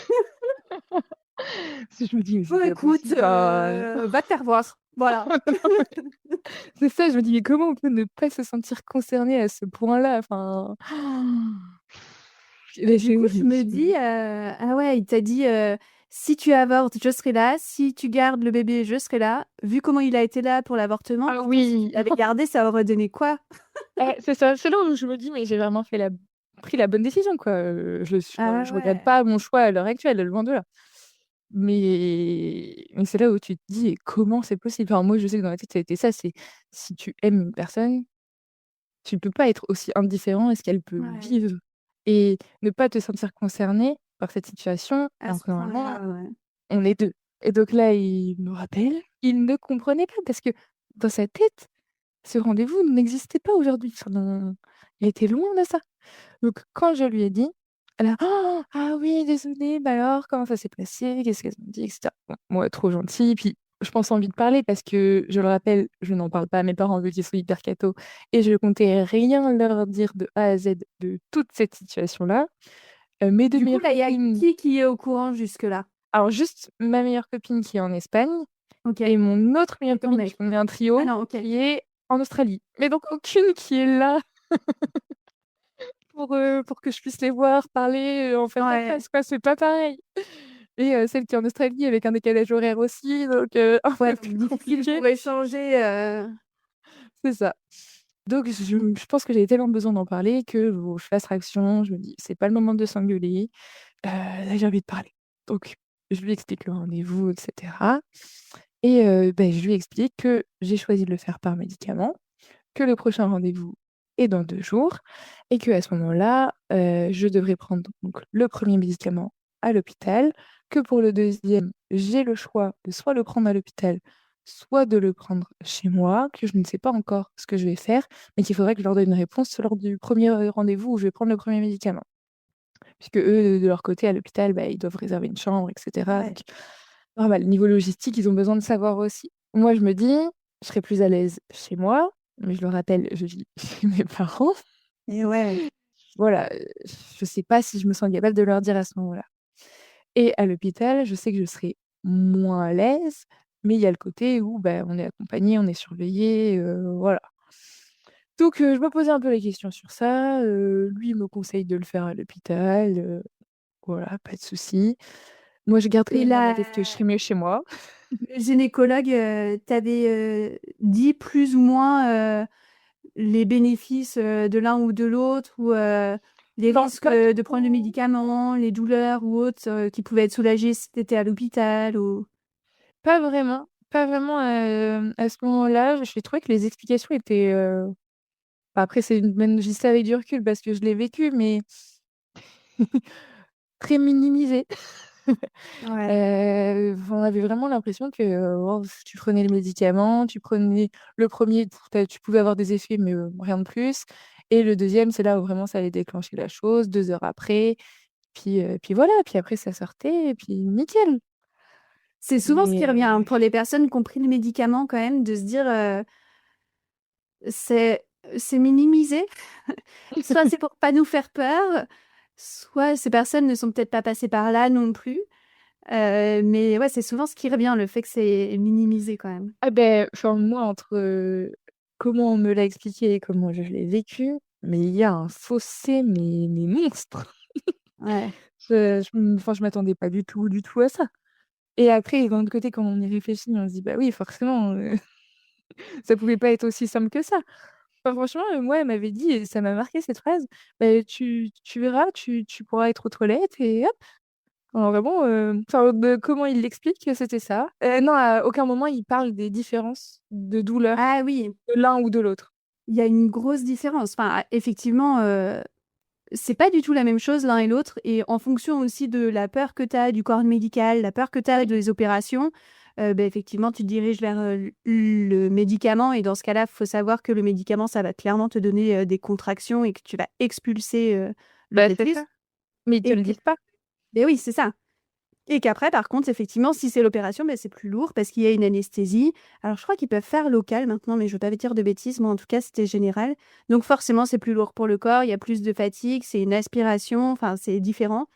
Si je me dis: «Mais Bon, c'est pas écoute, possible, enfin». va te faire voir. Voilà. C'est ça, je me dis: «Mais comment on peut ne pas se sentir concerné à ce point-là?» Enfin, et là, Du coup, je je me me dis: dis, «Mais». ah ouais, il t'a dit, «Si tu avortes, je serai là. Si tu gardes le bébé, je serai là». Vu comment il a été là pour l'avortement, Ah putain, si tu oui! l'avais gardé, ça aurait donné quoi? C'est ça, c'est là où je me dis: «Mais j'ai vraiment pris la bonne décision, quoi», Ah je regrette ouais. pas mon choix à l'heure actuelle, loin de là. Mais c'est là où tu te dis: «Et comment c'est possible?» Enfin, moi, je sais que dans ma tête, ça a été ça, c'est si tu aimes une personne, tu peux pas être aussi indifférent à ce qu'elle peut Ouais. vivre et ne pas te sentir concerné par cette situation, À alors ce que normalement, point-là, ouais. on est 2. Et donc là, il me rappelle, il ne comprenait pas parce que dans sa tête, ce rendez-vous n'existait pas aujourd'hui. Enfin, il était loin de ça. Donc quand je lui ai dit, elle a: «Oh! Ah oui, désolée, bah alors, comment ça s'est passé? Qu'est-ce qu'elles ont dit?» et cetera. Bon, moi, trop gentille, puis je pense envie de parler parce que, je le rappelle, je n'en parle pas à mes parents vu qu'ils sont hyper cathos et je comptais rien leur dire de A à Z de toute cette situation-là. Mes 2 Du coup, meilleures là, il y a copines, qui est au courant jusque-là? alors juste ma meilleure copine qui est en Espagne OK. et mon autre Et meilleure ton copine, mec? puisqu'on est un Ah trio, non, OK. qui est en Australie. Mais donc aucune qui est là pour que je puisse les voir, parler, en face à Ouais. face, quoi, c'est pas pareil. Et celle qui est en Australie avec un décalage horaire aussi, donc un Ouais, peu donc plus difficile compliqué. pour échanger, C'est ça. Donc je pense que j'ai tellement besoin d'en parler que bon, je fais abstraction, je me dis: «C'est pas le moment de s'engueuler, là j'ai envie de parler». Donc je lui explique le rendez-vous et cetera et je lui explique que j'ai choisi de le faire par médicament, que le prochain rendez-vous est dans 2 jours et qu'à ce moment-là, je devrais prendre donc le premier médicament à l'hôpital, que pour le deuxième, j'ai le choix de soit le prendre à l'hôpital, soit de le prendre chez moi, que je ne sais pas encore ce que je vais faire, mais qu'il faudrait que je leur donne une réponse lors du premier rendez-vous où je vais prendre le premier médicament. Puisque eux, de leur côté, à l'hôpital, ils doivent réserver une chambre et cetera, ouais. donc normal, niveau logistique, ils ont besoin de savoir aussi. Moi, je me dis: «Je serais plus à l'aise chez moi», mais je le rappelle, je vis chez mes parents. Et ouais. Voilà, je sais pas si je me sens capable de leur dire à ce moment-là. Et à l'hôpital, je sais que je serai moins à l'aise, mais il y a le côté où, on est accompagné, on est surveillé, voilà. Donc je me posais un peu les questions sur ça, lui il me conseille de le faire à l'hôpital, voilà, pas de souci. Moi, je garde quand Et même dans ma la tête que je serais mieux chez moi. le gynécologue, t'avait, dit plus ou moins, les bénéfices, de l'un ou de l'autre ou, les Non, risques, pas de prendre le trop. médicament, les douleurs ou autres, qui pouvaient être soulagées si tu étais à l'hôpital ou Pas vraiment, pas vraiment, à ce moment-là. J'ai trouvé que les explications étaient, après c'est une même je dis ça avec du recul parce que je l'ai vécu, mais très minimisées. ouais. On avait vraiment l'impression que, oh, tu prenais le médicament, tu prenais le premier, tu pouvais avoir des effets, mais rien de plus et le deuxième, c'est là où vraiment ça allait déclencher la chose, 2 heures après, puis voilà, puis après ça sortait et puis nickel. C'est souvent ce qui revient, hein, Mais pour les personnes qui ont pris le médicament quand même, de se dire, c'est c'est minimisé. Soit c'est pour pas nous faire peur, soit ces personnes ne sont peut-être pas passées par là non plus. Mais ouais, c'est souvent ce qui revient, le fait que c'est minimisé quand même. ah beh, enfin moi entre, comment on me l'a expliqué et comment je l'ai vécu, mais il y a un fossé mais monstre. Ouais. Je m'attendais pas du tout, du tout à ça et après d'un autre côté quand on y réfléchit, on se dit: «Bah oui forcément, ça pouvait pas être aussi simple que ça». Enfin franchement, moi elle m'avait dit et ça m'a marqué cette phrase: «Bah tu verras, tu pourras être aux toilettes et hop». Alors vraiment, enfin de comment il l'explique, c'était ça. Non, à aucun moment il parle des différences de douleur Ah oui, de l'un ou de l'autre. il y a une grosse différence. Enfin, effectivement, c'est pas du tout la même chose l'un et l'autre et en fonction aussi de la peur que tu as du corps médical, la peur que tu as des opérations, effectivement, tu te diriges vers, le médicament et dans ce cas-là, il faut savoir que le médicament, ça va clairement te donner, des contractions et que tu vas expulser, le Bah, c'est fœtus ça, mais ils te et le que disent pas. oui, c'est ça. Et qu'après, par contre, effectivement, si c'est l'opération, c'est plus lourd parce qu'il y a une anesthésie. Alors, je crois qu'ils peuvent faire local maintenant, mais je veux pas dire de bêtises. Moi, en tout cas, c'était général. Donc, forcément, c'est plus lourd pour le corps. Il y a plus de fatigue. C'est une aspiration. Enfin, c'est différent.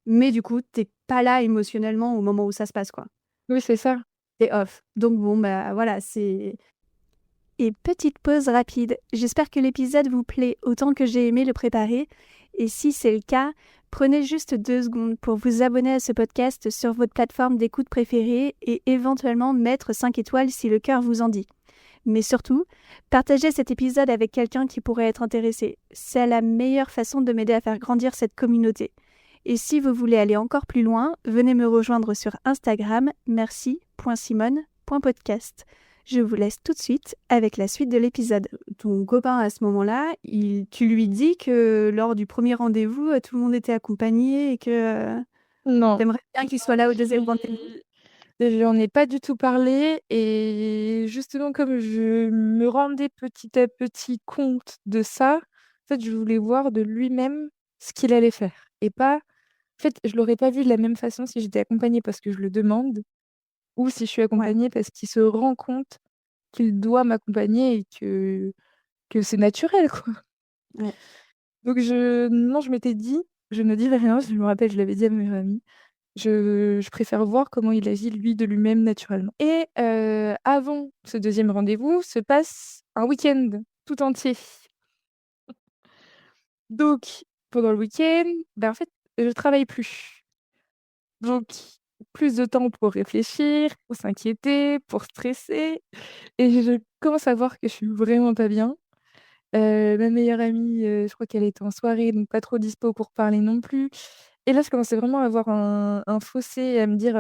Mais du coup, t'es pas là émotionnellement au moment où ça se passe, quoi. Oui, c'est ça. T'es off. Donc, bon, bah voilà, c'est. Et petite pause rapide. J'espère que l'épisode vous plaît autant que j'ai aimé le préparer. Et si c'est le cas, prenez juste 2 secondes pour vous abonner à ce podcast sur votre plateforme d'écoute préférée et éventuellement mettre 5 étoiles si le cœur vous en dit. Mais surtout, partagez cet épisode avec quelqu'un qui pourrait être intéressé. C'est la meilleure façon de m'aider à faire grandir cette communauté. Et si vous voulez aller encore plus loin, venez me rejoindre sur Instagram merci.simone.podcast. Je vous laisse tout de suite avec la suite de l'épisode. Ton copain à ce moment-là, tu lui dis que lors du premier rendez-vous, tout le monde était accompagné et que Non, t'aimerais bien qu'il soit là au deuxième rendez-vous. je n'en ai pas du tout parlé et justement comme je me rendais petit à petit compte de ça, en fait, je voulais voir de lui-même ce qu'il allait faire et pas en fait, je l'aurais pas vu de la même façon si j'étais accompagnée parce que je le demande ou si je suis Ouais, accompagnée parce qu'il se rend compte qu'il doit m'accompagner et que c'est naturel, quoi. ouais. Donc non, je m'étais dit: «Je ne dirai rien», je me rappelle, je l'avais dit à ma meilleure amie. Je préfère voir comment il agit lui de lui-même naturellement et avant ce deuxième rendez-vous se passe un week-end tout entier. Donc pendant le week-end, en fait, je travaille plus. Donc plus de temps pour réfléchir, pour s'inquiéter, pour stresser et je commence à voir que je suis vraiment pas bien. Ma meilleure amie, je crois qu'elle était en soirée, donc pas trop dispo pour parler non plus. Et là, je commençais vraiment à avoir un fossé et à me dire: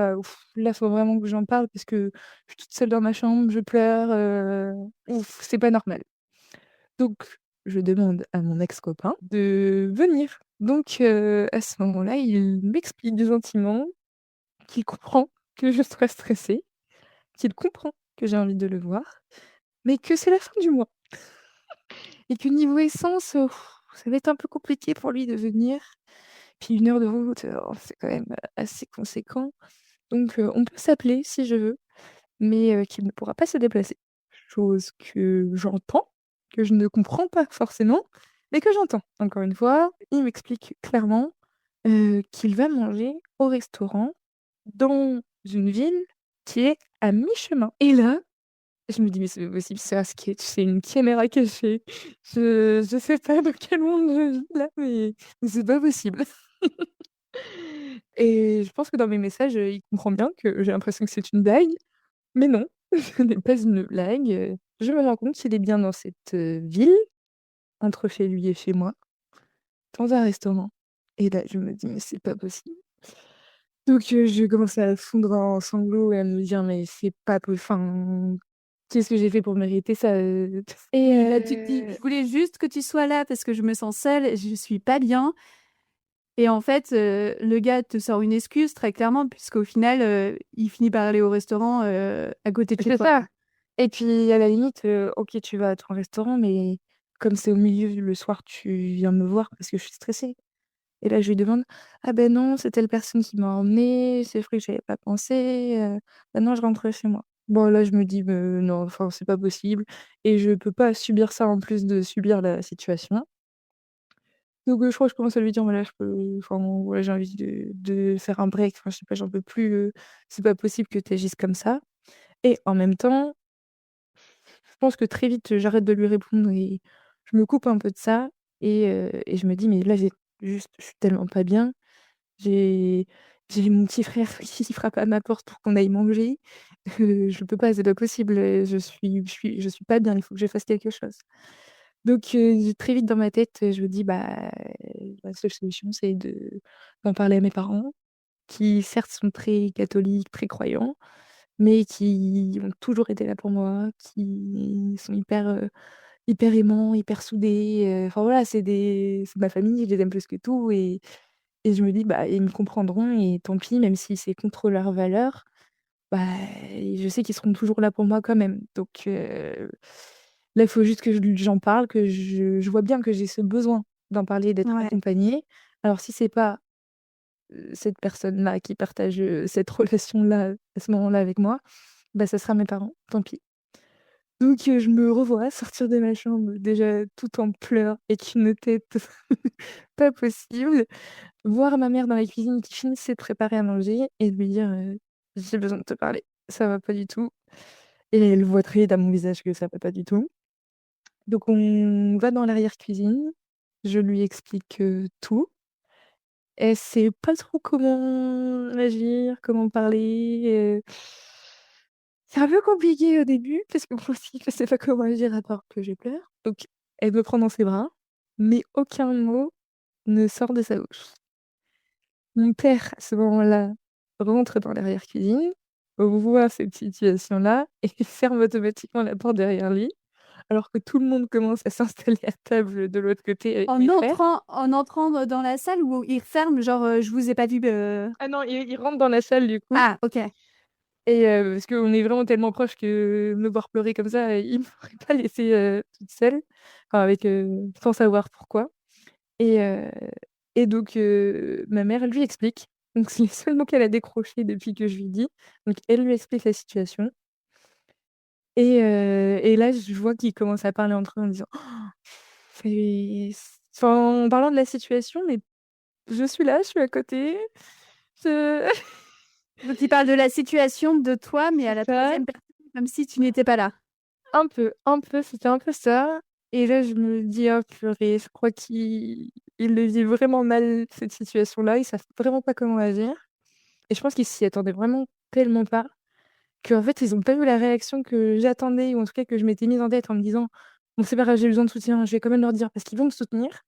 Là, faut vraiment que j'en parle parce que je suis toute seule dans ma chambre, je pleure, c'est pas normal». Donc je demande à mon ex-copain de venir. Donc à ce moment-là, il m'explique gentiment qu'il comprend que je sois stressée, qu'il comprend que j'ai envie de le voir, mais que c'est la fin du mois. Et que niveau essence, ça va être un peu compliqué pour lui de venir. Puis 1 heure de route, c'est quand même, assez conséquent. Donc on peut s'appeler si je veux, mais qu'il ne pourra pas se déplacer. Chose que j'entends, que je ne comprends pas forcément, mais que j'entends. Encore une fois, il m'explique clairement, qu'il va manger au restaurant dans une ville qui est à mi-chemin. Et là je me dis: «Mais c'est pas possible, c'est un sketch, c'est une caméra cachée. Je sais pas dans quel monde je vis là, mais c'est pas possible». Et je pense que dans mes messages, il comprend bien que j'ai l'impression que c'est une blague, mais non, ce n'est pas une blague, je me rends compte qu'il est bien dans cette, ville, entre chez lui et chez moi, dans un restaurant et là, je me dis: «Mais c'est pas possible». Donc je commence à fondre en sanglots et à me dire: «Mais c'est pas enfin, qu'est-ce que j'ai fait pour mériter ça, Et là, tu te dis, je voulais juste que tu sois là parce que je me sens seule, je suis pas bien. Et en fait, le gars te sort une excuse très clairement, puisqu'au final, il finit par aller au restaurant à côté de chez C'est toi. ça. Et puis à la limite, OK, tu vas à ton restaurant, mais comme c'est au milieu le soir, tu viens me voir parce que je suis stressée. Et là, je lui demande: «Ah ben non, c'est telle personne qui m'a emmenée, c'est vrai que j'avais pas pensé, non, je rentre chez moi». Bon là, je me dis: non, enfin, c'est pas possible et je peux pas subir ça en plus de subir la situation». Donc je crois que je commence à lui dire: «Voilà, je peux enfin, voilà, j'ai envie de faire un break, enfin, je sais pas, j'en peux plus, c'est pas possible que tu agisses comme ça». Et en même temps, je pense que très vite, j'arrête de lui répondre et je me coupe un peu de ça et je me dis: «Mais là, je suis tellement pas bien, j'ai j'ai mon petit frère qui frappe à ma porte pour qu'on aille manger, je peux pas, c'est pas possible, je suis pas bien, il faut que je fasse quelque chose». Donc très vite dans ma tête, je me dis: «Bah, la seule solution, c'est d'en parler à mes parents», qui certes sont très catholiques, très croyants, mais qui ont toujours été là pour moi, qui sont hyper aimants, hyper soudés, enfin voilà, c'est ma famille, je les aime plus que tout et je me dis: «Bah, ils me comprendront et tant pis, même si c'est contre leurs valeurs, bah, je sais qu'ils seront toujours là pour moi quand même». Donc là, il faut juste que j'en parle, que je vois bien que j'ai ce besoin d'en parler, d'être Ouais, accompagnée. Alors si c'est pas cette personne-là qui partage, cette relation-là, à ce moment-là avec moi, bah, ça sera mes parents, tant pis. Donc je me revois sortir de ma chambre, déjà tout en pleurs avec une tête pas possible, voir ma mère dans la cuisine qui finissait de préparer à manger et de lui dire, «J'ai besoin de te parler, ça va pas du tout» et elle voit très vite à mon visage que ça va pas du tout. Donc on va dans l'arrière-cuisine, je lui explique, tout. Elle sait pas trop comment agir, comment parler, c'est un peu compliqué au début parce que moi aussi je sais pas comment agir à part que j'ai peur. Donc elle me prend dans ses bras, mais aucun mot ne sort de sa bouche. Mon père, à ce moment-là, rentre dans l'arrière-cuisine, voit cette situation-là et ferme automatiquement la porte derrière lui, alors que tout le monde commence à s'installer à table de l'autre côté avec mes frères. En entrant dans la salle où il referme, genre, je vous ai pas vu. Ah non, il rentre dans la salle du coup Ah, ok. et parce qu'on est vraiment tellement proches que me voir pleurer comme ça, il m'aurait pas laissée, toute seule, enfin avec, sans savoir pourquoi. Et heu et donc ma mère lui explique. Donc c'est les seuls mots qu'elle a décrochés depuis que je lui dis. Donc elle lui explique la situation et là, je vois qu'ils commencent à parler entre eux en disant: «C'est» enfin, en parlant de la situation, mais je suis là, je suis à côté, je Donc il parle de la situation, de toi, mais à c'est la ça, troisième personne, comme si tu n'étais pas là. un peu, c'était un peu ça et là, je me dis: «Oh purée, je crois qu'ils le vivent vraiment mal cette situation-là, ils savent vraiment pas comment agir» et je pense qu'ils s'y attendaient vraiment tellement pas. Qu'en fait, ils ont pas eu la réaction que j'attendais ou en tout cas que je m'étais mise en tête en me disant: «Bon, c'est pas grave, j'ai besoin de soutien, je vais quand même leur dire parce qu'ils vont me soutenir»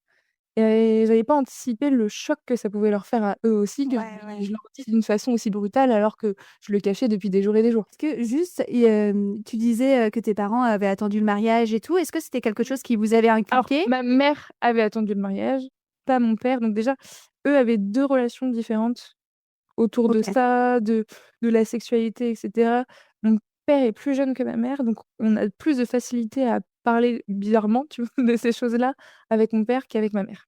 et j'avais pas anticipé le choc que ça pouvait leur faire à eux aussi, que Ouais, ouais. je leur dise d'une façon aussi brutale alors que je le cachais depuis des jours et des jours. Est-ce que juste, tu disais, que tes parents avaient attendu le mariage et tout. Est-ce que c'était quelque chose qui vous avait Alors, inculqué? ma mère avait attendu le mariage, pas mon père, donc déjà, eux avaient 2 relations différentes autour de OK. ça, de la sexualité et cetera. Mon père est plus jeune que ma mère, donc on a plus de facilité à parler bizarrement, tu vois, de ces choses-là avec mon père qu'avec ma mère.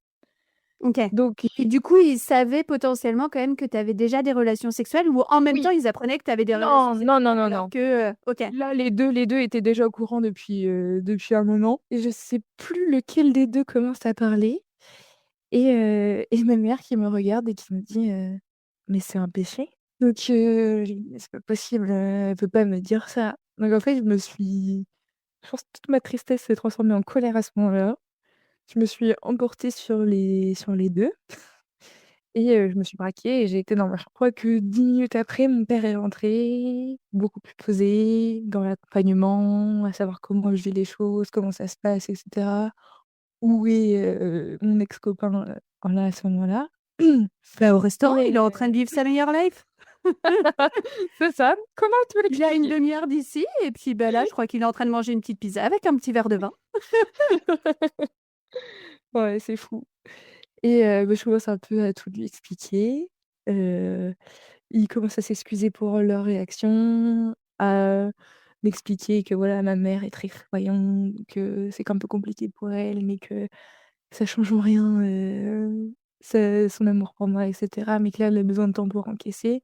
OK. Donc Et du coup, ils savaient potentiellement quand même que tu avais déjà des relations sexuelles ou en même temps, oui, ils apprenaient que tu avais des relations non, non, non, sexuelles non, alors non. que, OK. Là, les deux étaient déjà au courant depuis un moment et je sais plus lequel des 2 commence à parler et ma mère qui me regarde et qui me dit: «Mais c'est un péché?» Donc je lui dis: «Mais c'est pas possible, elle peut pas me dire ça». Donc en fait, je pense que toute ma tristesse s'est transformée en colère à ce moment-là. Je me suis emportée sur les 2 et je me suis braquée et j'ai été dans ma chambre. Je crois que 10 minutes après, mon père est rentré, beaucoup plus posé, dans l'accompagnement, à savoir comment je vis les choses, comment ça se passe et cetera. Où est, mon ex-copain, voilà, à ce moment-là. Bah, au restaurant, Et il est en train de vivre sa meilleure life. c'est ça. Comment te Il est à une l'expliquer? demi-heure d'ici et puis, bah, là, je crois qu'il est en train de manger une petite pizza avec un petit verre de vin. Ouais, c'est fou bah, je commence un peu à tout lui expliquer. Heu, il commence à s'excuser pour leur réaction, à m'expliquer que voilà, ma mère est très croyante, que c'est un peu compliqué pour elle, mais que ça change en rien, son amour pour moi et cetera, mais que là, elle a besoin de temps pour encaisser.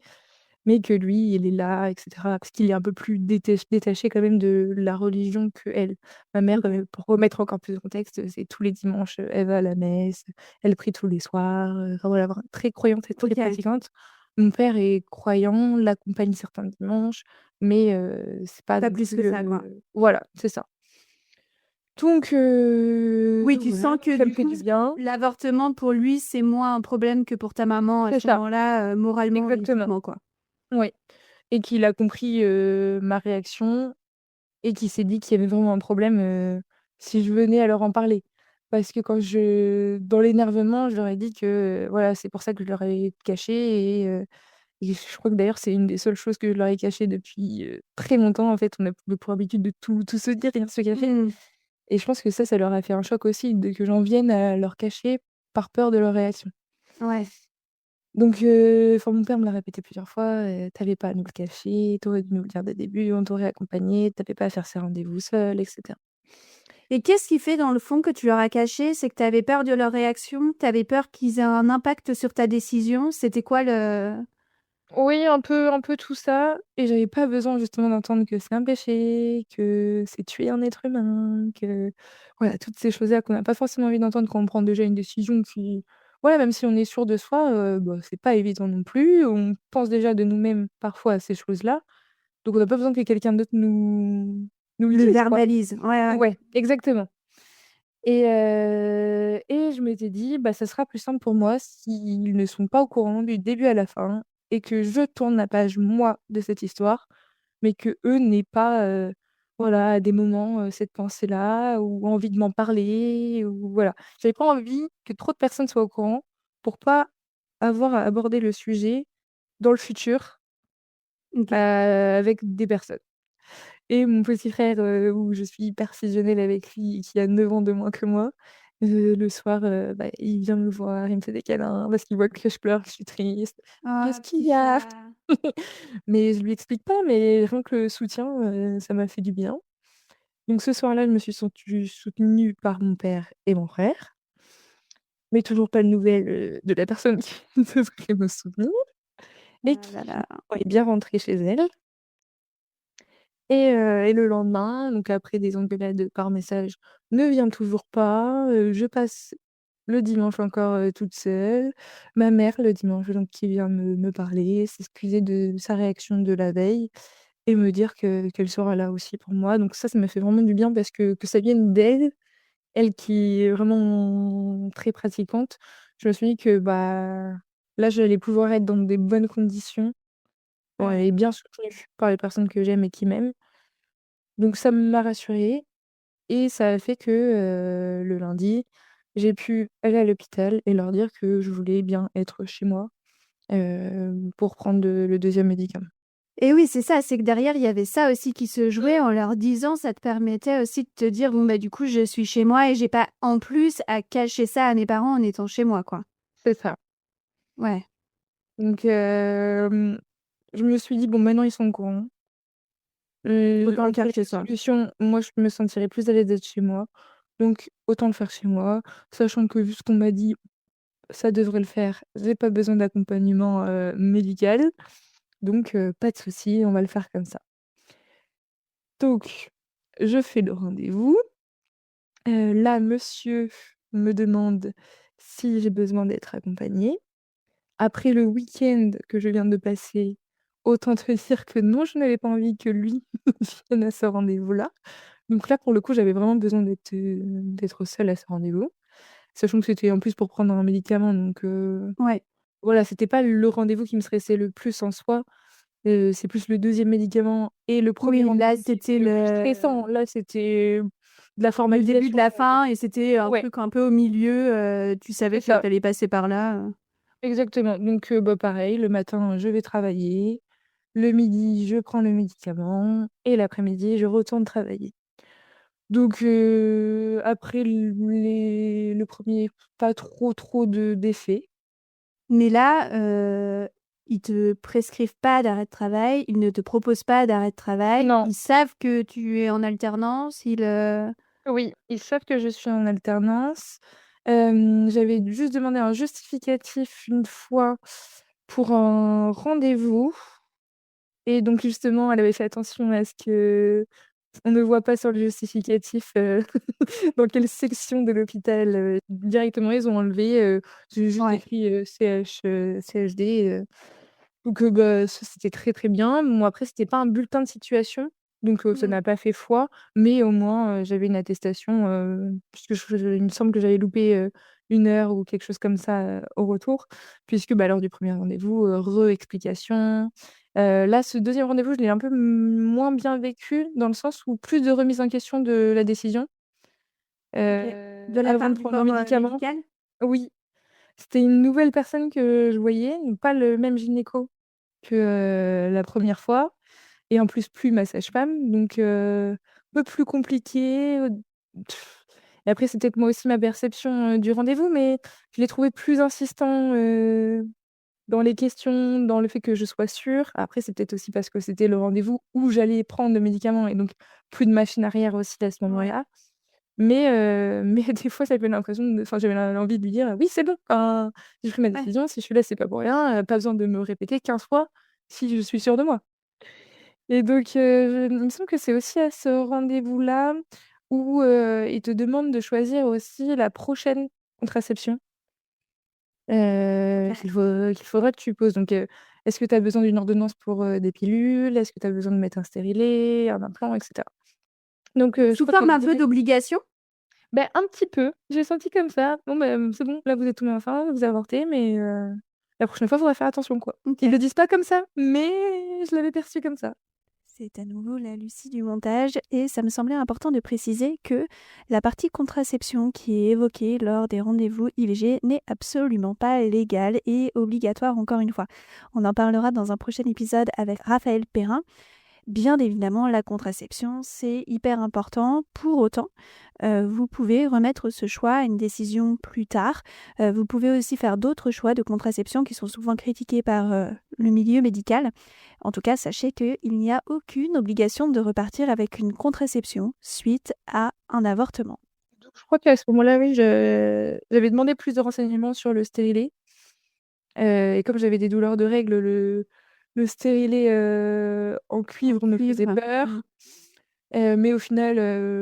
Mais que lui, il est là et cetera, parce qu'il est un peu plus détaché quand même de la religion qu'elle. Ma mère, OK. pour remettre encore plus de contexte, c'est tous les dimanches, elle va à la messe, elle prie tous les soirs, enfin voilà, vra très croyante et très OK. pratiquante. Mon père est croyant, l'accompagne certains dimanches, mais c'est pas Pas non plus que plus, ça, quoi. voilà, c'est ça. Donc Oui, donc tu voilà, sens que ça me du fait coup, du bien. l'avortement pour lui, c'est moins un problème que pour ta maman à C'est ce ça, moment-là, moralement et exactement. éthiquement, quoi. Oui et qu'il a compris, ma réaction et qui s'est dit qu'il y avait vraiment un problème, si je venais à leur en parler. Parce que dans l'énervement, je leur ai dit que, voilà, c'est pour ça que je leur ai caché et je crois que d'ailleurs c'est une des seules choses que je leur ai cachées depuis, très longtemps en fait. On a pour habitude de tout se dire, rien se cacher Mmh. et je pense que ça leur a fait un choc aussi de que j'en vienne à leur cacher par peur de leur réaction. Ouais. Donc enfin mon père me l'a répété plusieurs fois, «Tu pas à nous le cacher, tu aurais dû nous le dire dès le début, on t'aurait accompagné, tu pas à faire ces rendez-vous seul» et cetera. Et qu'est-ce qui fait dans le fond que tu leur as caché? C'est que tu avais peur de leur réaction? Tu avais peur qu'ils aient un impact sur ta décision? C'était quoi le Oui, un peu tout ça et j'avais pas besoin justement d'entendre que c'est un péché, que c'est tuer un être humain, que voilà, toutes ces choses-là qu'on n'a pas forcément envie d'entendre quand on prend déjà une décision qui voilà, même si on est sûr de soi, bah, c'est pas évident non plus. On pense déjà de nous-mêmes parfois à ces choses-là, donc on n'a pas besoin que quelqu'un d'autre nous le le dise, quoi. verbalise? Ouais, ouais. Ouais, exactement. Et je m'étais dit: «Bah, ça sera plus simple pour moi s'ils ne sont pas au courant du début à la fin et que je tourne la page, moi, de cette histoire, mais qu'eux n'aient pas, voilà, à des moments, cette pensée-là ou envie de m'en parler ou voilà». J'avais pas envie que trop de personnes soient au courant pour pas avoir à aborder le sujet dans le futur, OK. avec des personnes. Et mon petit frère, où je suis hyper fusionnelle avec lui et qui a 9 ans de moins que moi, le soir, bah, il vient me voir, il me fait des câlins parce qu'il voit que je pleure, que je suis triste. «Qu'est-ce Oh, qu'il petit y a?» chat. Mais je lui explique pas, mais rien que le soutien, ça m'a fait du bien. Donc ce soir-là, je me suis sentie soutenue par mon père et mon frère, mais toujours pas de nouvelles, de la personne qui devrait me soutenir et Ah là qui là. est bien rentrée chez elle. Et le lendemain, donc après des engueulades par message, ne vient toujours pas, je passe le dimanche encore, toute seule. Ma mère le dimanche donc qui vient me parler, s'excuser de sa réaction de la veille et me dire qu'elle sera là aussi pour moi. Donc ça m'a fait vraiment du bien parce que ça vienne d'elle, elle qui est vraiment très pratiquante. Je me suis dit que, bah, là j'allais pouvoir être dans des bonnes conditions, bon Ouais. et bien soutenue par les personnes que j'aime et qui m'aiment. Donc ça m'a rassurée et ça a fait que, le lundi, j'ai pu aller à l'hôpital et leur dire que je voulais bien être chez moi, pour prendre le 2e médicament. Et oui, c'est ça, c'est que derrière, il y avait ça aussi qui se jouait en leur disant, ça te permettait aussi de te dire: «Bon, bah, du coup, je suis chez moi et j'ai pas en plus à cacher ça à mes parents en étant chez moi», quoi. C'est ça. Ouais, Donc je me suis dit: «Bon, maintenant ils sont au courant, autant le entre faire les chez 2 soi. solutions, moi je me sentirais plus à l'aise d'être chez moi, donc autant le faire chez moi», sachant que vu ce qu'on m'a dit, ça devrait le faire. J'ai pas besoin d'accompagnement, médical, donc pas de souci, on va le faire comme ça. Donc, je fais le rendez-vous. Là, monsieur me demande si j'ai besoin d'être accompagnée. Après le week-end que je viens de passer, autant te dire que non, je n'avais pas envie que lui vienne à ce rendez-vous-là. Donc là, pour le coup, j'avais vraiment besoin d'être seule à ce rendez-vous. Sachant que c'était en plus pour prendre un médicament, donc Ouais. voilà, c'était pas le rendez-vous qui me stressait le plus en soi. C'est plus le 2e médicament et le premier Oui, là, rendez-vous qui c'était était le plus stressant. Là, c'était de la le début de formalisation, la on va dire. fin et c'était un Ouais, truc un peu au milieu, tu savais c'est que ça, tu allais passer par là, exactement. Donc bah, pareil, le matin, je vais travailler, le midi, je prends le médicament et l'après-midi, je retourne travailler. Donc après le 1er, pas trop de d'effets. Mais là, ils te prescrivent pas d'arrêt de travail, ils ne te proposent pas d'arrêt de travail, Non, ils savent que tu es en alternance, oui, ils savent que je suis en alternance. J'avais juste demandé un justificatif une fois pour un rendez-vous et donc justement, elle avait fait attention à ce qu'on ne voit pas sur le justificatif, dans quelle section de l'hôpital, directement ils ont enlevé, j'ai juste ouais, écrit, CHD, donc bah, ça c'était très, très bien. Bon après c'était pas un bulletin de situation, donc ça mmh, n'a pas fait foi, mais au moins, j'avais une attestation, puisque il me semble que j'avais loupé, 1 heure ou quelque chose comme ça, au retour, puisque, bah, lors du premier rendez-vous, re-explication. Là ce 2e rendez-vous, je l'ai un peu moins bien vécu, dans le sens où plus de remise en question de la décision, OK. De la avant part de du prendre le corps, médicament. médical? Oui, c'était une nouvelle personne que je voyais, donc pas le même gynéco que, la première fois et en plus ma sage-femme, donc un peu plus compliqué, et après c'est peut-être moi aussi ma perception, du rendez-vous, mais je l'ai trouvé plus insistant, dans les questions, dans le fait que je sois sûre. Après c'est peut-être aussi parce que c'était le rendez-vous où j'allais prendre le médicament et donc plus de machine arrière aussi à ce Ouais. moment-là. Mais des fois j'avais l'impression j'avais l'envie de lui dire: «Oui c'est bon, enfin, j'ai pris ma Ouais. décision, si je suis là c'est pas pour rien, pas besoin de me répéter 15 fois si je suis sûre de moi». Et donc il me semble que c'est aussi à ce rendez-vous-là où, ils te demandent de choisir aussi la prochaine contraception, OK. qu'il faudra que tu poses. Donc est-ce que tu as besoin d'une ordonnance pour, des pilules? Est-ce que tu as besoin de mettre un stérilet, un implant et cetera? Donc Donc je sous crois que forme un peu direct d'obligation? bah, un petit peu, j'ai senti comme ça. Bon, bah, c'est bon, là vous êtes tombé enceinte, vous avortez, mais la prochaine fois, il faudra faire attention, quoi. Ils OK. le disent pas comme ça, mais je l'avais perçu comme ça. C'est à nouveau la Lucie du montage et ça me semblait important de préciser que la partie contraception qui est évoquée lors des rendez-vous IVG n'est absolument pas légale et obligatoire encore une fois. On en parlera dans un prochain épisode avec Raphaël Perrin. Bien évidemment, la contraception, c'est hyper important. Pour autant, vous pouvez remettre ce choix à une décision plus tard. Vous pouvez aussi faire d'autres choix de contraception qui sont souvent critiqués par le milieu médical. En tout cas, sachez qu'il n'y a aucune obligation de repartir avec une contraception suite à un avortement. Donc je crois qu'à ce moment-là, oui, j'avais demandé plus de renseignements sur le stérilet. Et comme j'avais des douleurs de règles, le stérilet en cuivre me faisait peur. Mais au final,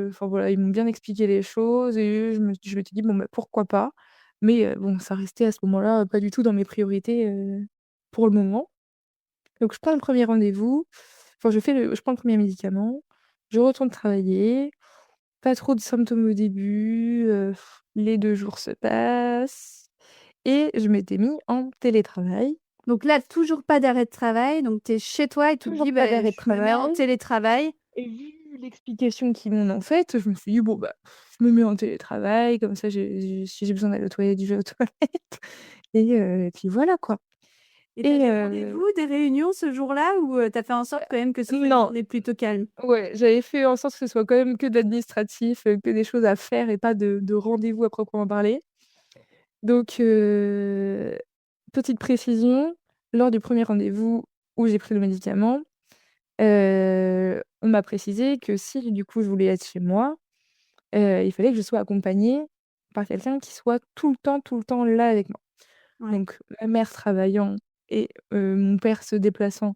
enfin voilà, ils m'ont bien expliqué les choses et je m'étais dit: «Bon, bah, pourquoi pas?» Mais bon, ça restait à ce moment-là pas du tout dans mes priorités, pour le moment. Donc je prends le premier rendez-vous, enfin je prends le premier médicament, je retourne travailler, pas trop de symptômes au début, les 2 jours se passent et je m'étais mis en télétravail. Donc là, toujours pas d'arrêt de travail, donc tu es chez toi et tu te Toujours dis: pas «Bah, d'arrêt de je me mets en travail. télétravail». Et vu l'explication qu'ils m'en ont faite, je me suis dit: «Bon, bah, je me mets en télétravail, comme ça si j'ai besoin d'aller aux toilettes, je vais aux toilettes» et puis voilà, quoi. Et tu Et as des rendez-vous, des réunions ce jour-là ou tu as fait en sorte quand même que ce soit une non, journée plutôt calme? ouais, j'avais fait en sorte que ce soit quand même que de l'administratif, que des choses à faire et pas de rendez-vous à proprement parler. Donc petite précision, lors du premier rendez-vous où j'ai pris le médicament, on m'a précisé que si, du coup, je voulais être chez moi, il fallait que je sois accompagnée par quelqu'un qui soit tout le temps là avec moi. Ouais. Donc ma mère travaillant et mon père se déplaçant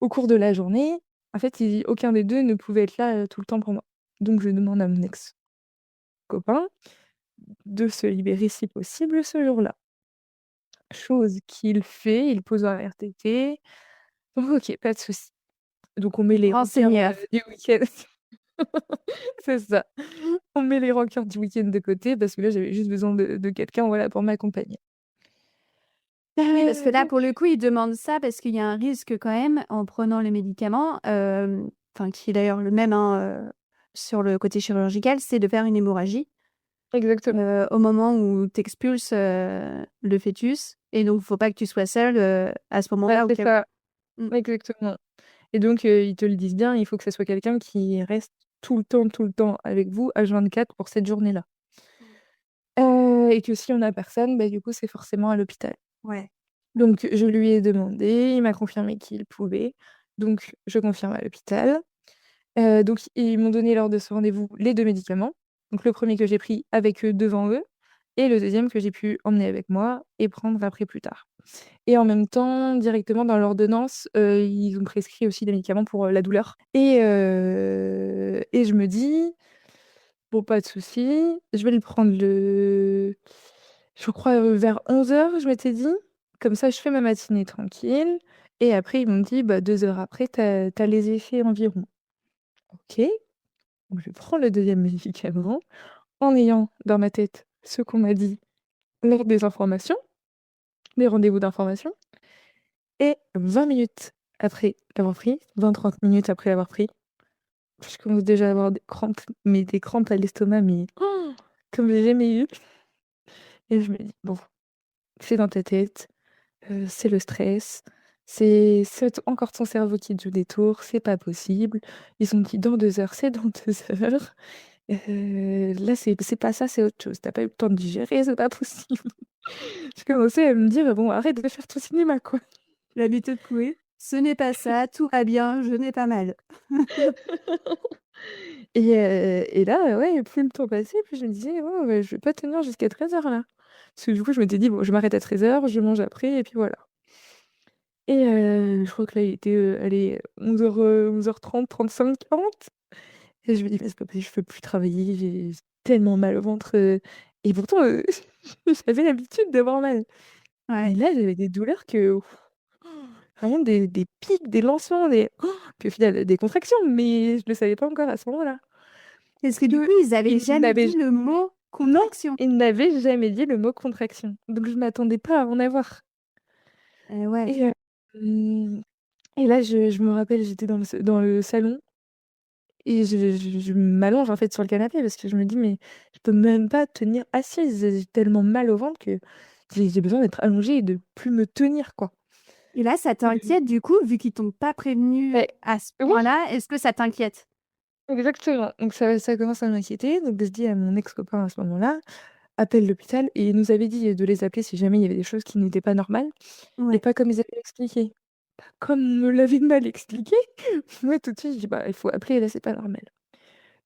au cours de la journée, en fait, aucun des 2 ne pouvait être là, tout le temps pour moi. Donc je demande à mon ex-copain de se libérer si possible ce jour-là. Chose qu'il fait, il pose un RTT. Donc OK, pas de souci. Donc on met les Grand rancards, seigneur. du week-end c'est ça. On met les rancards du week-end de côté parce que là, j'avais juste besoin de quelqu'un, voilà, pour m'accompagner. Oui, parce que là, Donc pour le coup, ils demandent ça parce qu'il y a un risque quand même en prenant les médicaments, enfin qui est d'ailleurs le même, hein, sur le côté chirurgical, c'est de faire une hémorragie, exactement. au moment où tu expulses, le fœtus et donc il faut pas que tu sois seule, à ce Ouais, moment-là au c'est cas où. ça, Mmh. exactement. Et donc ils te le disent bien, il faut que ça soit quelqu'un qui reste tout le temps avec vous H24 pour cette journée-là. Et que si on a personne, bah, du coup, c'est forcément à l'hôpital. Ouais. Donc je lui ai demandé, il m'a confirmé qu'il pouvait, donc je confirme à l'hôpital. Donc ils m'ont donné lors de ce rendez-vous les 2 médicaments. Donc le premier que j'ai pris avec eux, devant eux et le deuxième que j'ai pu emmener avec moi et prendre après plus tard. Et en même temps, directement dans l'ordonnance, ils ont prescrit aussi des médicaments pour, la douleur et je me dis: «Bon, pas de souci, je vais le prendre je crois, vers 11h, je m'étais dit. Comme ça, je fais ma matinée tranquille et après ils m'ont dit: «Bah, 2 heures après, tu as les effets environ». OK, donc je prends le deuxième médicament en ayant dans ma tête ce qu'on m'a dit lors des rendez-vous d'information et 20 minutes après l'avoir pris, 20-30 minutes après l'avoir pris, je commence déjà à avoir des crampes, mais des crampes à l'estomac, mais comme j'ai jamais eu et je me dis: «Bon, c'est dans ta tête, c'est le stress, c'est encore ton cerveau qui te joue des tours, c'est pas possible. Ils ont dit dans 2 heures, c'est dans 2 heures. Là, c'est pas ça, c'est autre chose. Tu as pas eu le temps de digérer, c'est pas possible». Je commençais à me dire: «Bon, arrête de faire ton cinéma, quoi». L'habitude couée. Ce n'est pas ça, tout va bien, je n'ai pas mal. Et là, ouais, plus le temps passait, plus je me disais: «Oh, je vais pas tenir jusqu'à 13h là». Parce que du coup, je m'étais dit: «Bon, je m'arrête à 13h, je mange après et puis voilà». Et je crois que là, il était, allez, 11h, 11h30, 35, 40 et je me dis: «Mais c'est pas possible, je peux plus travailler, j'ai tellement mal au ventre», et pourtant, j'avais l'habitude d'avoir mal. Mais Ouais. là, j'avais des douleurs que vraiment des pics, des lancements, puis au final, des contractions, mais je le savais pas encore à ce moment-là. Est-ce que du coup, Que ils avaient ils jamais n'avaient dit le mot Non, contraction? ils n'avaient jamais dit le mot contraction, donc je m'attendais pas à en avoir Ouais. et Et là, je me rappelle, j'étais dans le salon et je m'allonge en fait sur le canapé parce que je me dis: «Mais je peux même pas tenir assise, j'ai tellement mal au ventre que j'ai besoin d'être allongée et de plus me tenir, quoi». Et là, ça Mmh. t'inquiète du coup, vu qu'ils t'ont pas prévenu Beh, à ce oui, point-là, est-ce que ça t'inquiète? exactement. Donc ça commence à m'inquiéter, donc je dis à mon ex-copain à ce moment-là: «Appelle l'hôpital», et il nous avait dit de les appeler si jamais il y avait des choses qui n'étaient pas normales et Ouais. pas comme ils avaient expliqué. Comme on me l'avait mal expliqué, moi tout de suite je dis: «Bah, il faut appeler, là c'est pas normal».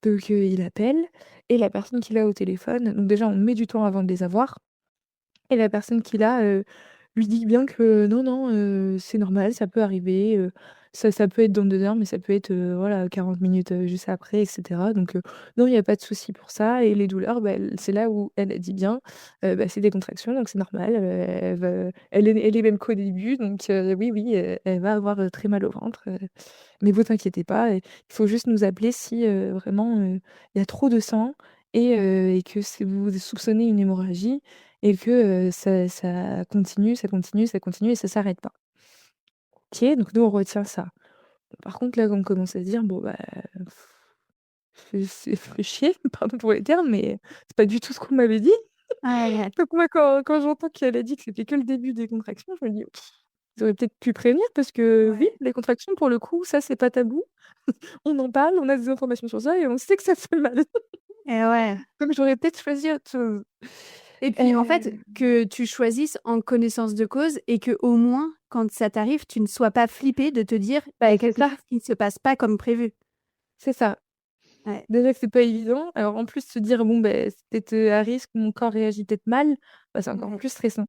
Donc il appelle et la personne qu'il a au téléphone, donc déjà on met du temps avant de les avoir, et la personne qu'il a, lui dit bien que non, non, c'est normal, ça peut arriver, ça peut être dans 2 heures, mais ça peut être, voilà 40 minutes, juste après, et cetera. Donc non, il y a pas de souci pour ça, et les douleurs, bah, c'est là où elle a dit bien, bah, c'est des contractions, donc c'est normal, elle est même qu'au début, donc oui, oui, elle va avoir, très mal au ventre, mais vous inquiétez pas, il faut juste nous appeler si, vraiment, il y a trop de sang, et que si vous soupçonnez une hémorragie et que, ça continue, ça continue, ça continue et ça s'arrête pas. OK, donc nous on retient ça. Par contre là, on commence à se dire: «Bon bah, fait chier, pardon pour les termes, mais c'est pas du tout ce qu'on m'avait dit». Ouais. Donc moi quand j'entends qu'elle a dit que c'était que le début des contractions, je me dis: «Ils auraient peut-être pu prévenir parce que oui, Ouais. les contractions pour le coup, ça c'est pas tabou. On en parle, on a des informations sur ça et on sait que ça fait mal». Et ouais. Donc j'aurais peut-être choisi autre chose. Et puis, en fait, Heu, que tu choisisses en connaissance de cause et que au moins, quand ça t'arrive, tu ne sois pas flippé de te dire: «Il y bah, a c'est quelque ça, chose qui ne se passe pas comme prévu». c'est ça. Ouais. Déjà que c'est pas évident, alors en plus se dire: «Bon, beh, c'est peut-être, à risque, mon corps réagit peut-être mal», bah, c'est encore Ouais. plus stressant.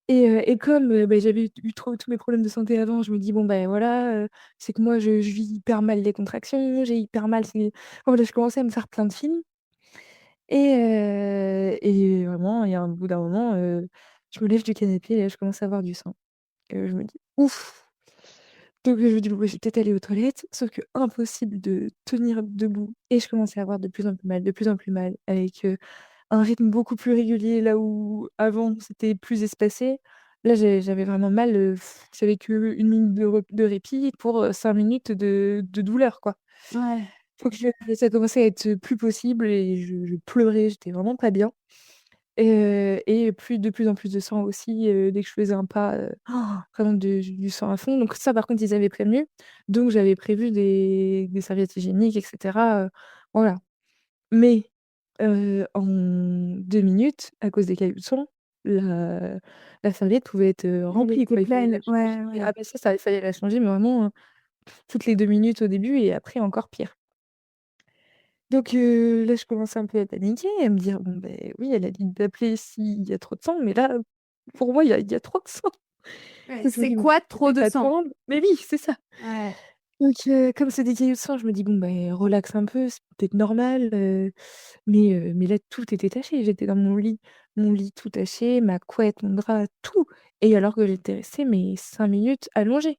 Et comme, bah, j'avais eu trop tous mes problèmes de santé avant, je me dis: «Bon, ben, voilà, c'est que moi je vis hyper mal les contractions, j'ai hyper mal c'est». Enfin voilà, je commençais à me faire plein de films, et vraiment, il y a un bout d'un moment, je me lève du canapé et là, je commence à avoir du sang. Je me dis: «Ouf!». Donc je me dis: «Bon, bah, je vais peut-être aller aux toilettes», sauf que impossible de tenir debout et je commençais à avoir de plus en plus mal, de plus en plus mal avec, un rythme beaucoup plus régulier là où avant c'était plus espacé. Là, j'avais vraiment mal, j'avais qu'1 minute de répit pour, 5 minutes de douleur, quoi. Ouais. Donc ça commençait à être plus possible et je pleurais, j'étais vraiment pas bien, et de plus en plus de sang aussi, dès que je faisais un pas, vraiment du sang à fond. Donc ça, par contre, ils avaient prévenu, donc j'avais prévu des serviettes hygiéniques et cetera, voilà. Mais, en 2 minutes, à cause des cailloux de sang, la la serviette pouvait être, Elle remplie, était quoi. Il fallait la pleine. changer. Ouais, Ah ouais. bah ça, il fallait la changer, mais vraiment, toutes les 2 minutes au début et après encore pire. Donc là, je commençais un peu à paniquer, à me dire: «Bon, beh, oui, elle a dit d'appeler s'il y a trop de sang, mais là, pour moi, il y a trop de sang». Ouais, Donc je me c'est dis: «Bon, quoi faut trop peut-être de sang? attendre». Mais oui, c'est ça. Ouais. Donc comme c'est des cailloux de sang, je me dis: «Bon, beh, relaxe un peu, c'est peut-être normal», mais là, tout était taché. J'étais dans mon lit tout taché, ma couette, mon drap, tout, et alors que j'étais restée, mais 5 minutes allongée.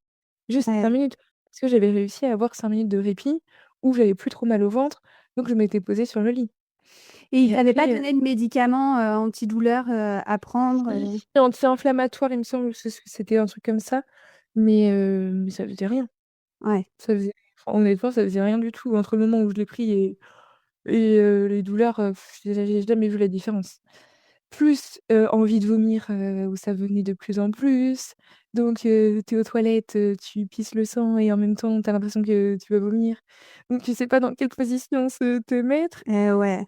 Juste 5 Ouais. minutes. Parce que j'avais réussi à avoir 5 minutes de répit où j'avais plus trop mal au ventre, donc je m'étais posée sur le lit. Et ils Et t'avaient pas après, donné de médicaments, antidouleurs, à prendre, si, anti-inflammatoire, il me semble, que c'était un truc comme ça, mais ça faisait rien. Ouais. Ça faisait Honnêtement, ça faisait rien du tout. Entre le moment où je l'ai pris et les douleurs, j'ai jamais vu la différence. Plus, envie de vomir, où ça venait de plus en plus. Donc tu es aux toilettes, tu pisses le sang et en même temps, tu as l'impression que tu vas vomir. Donc tu sais pas dans quelle position se te mettre. Ouais.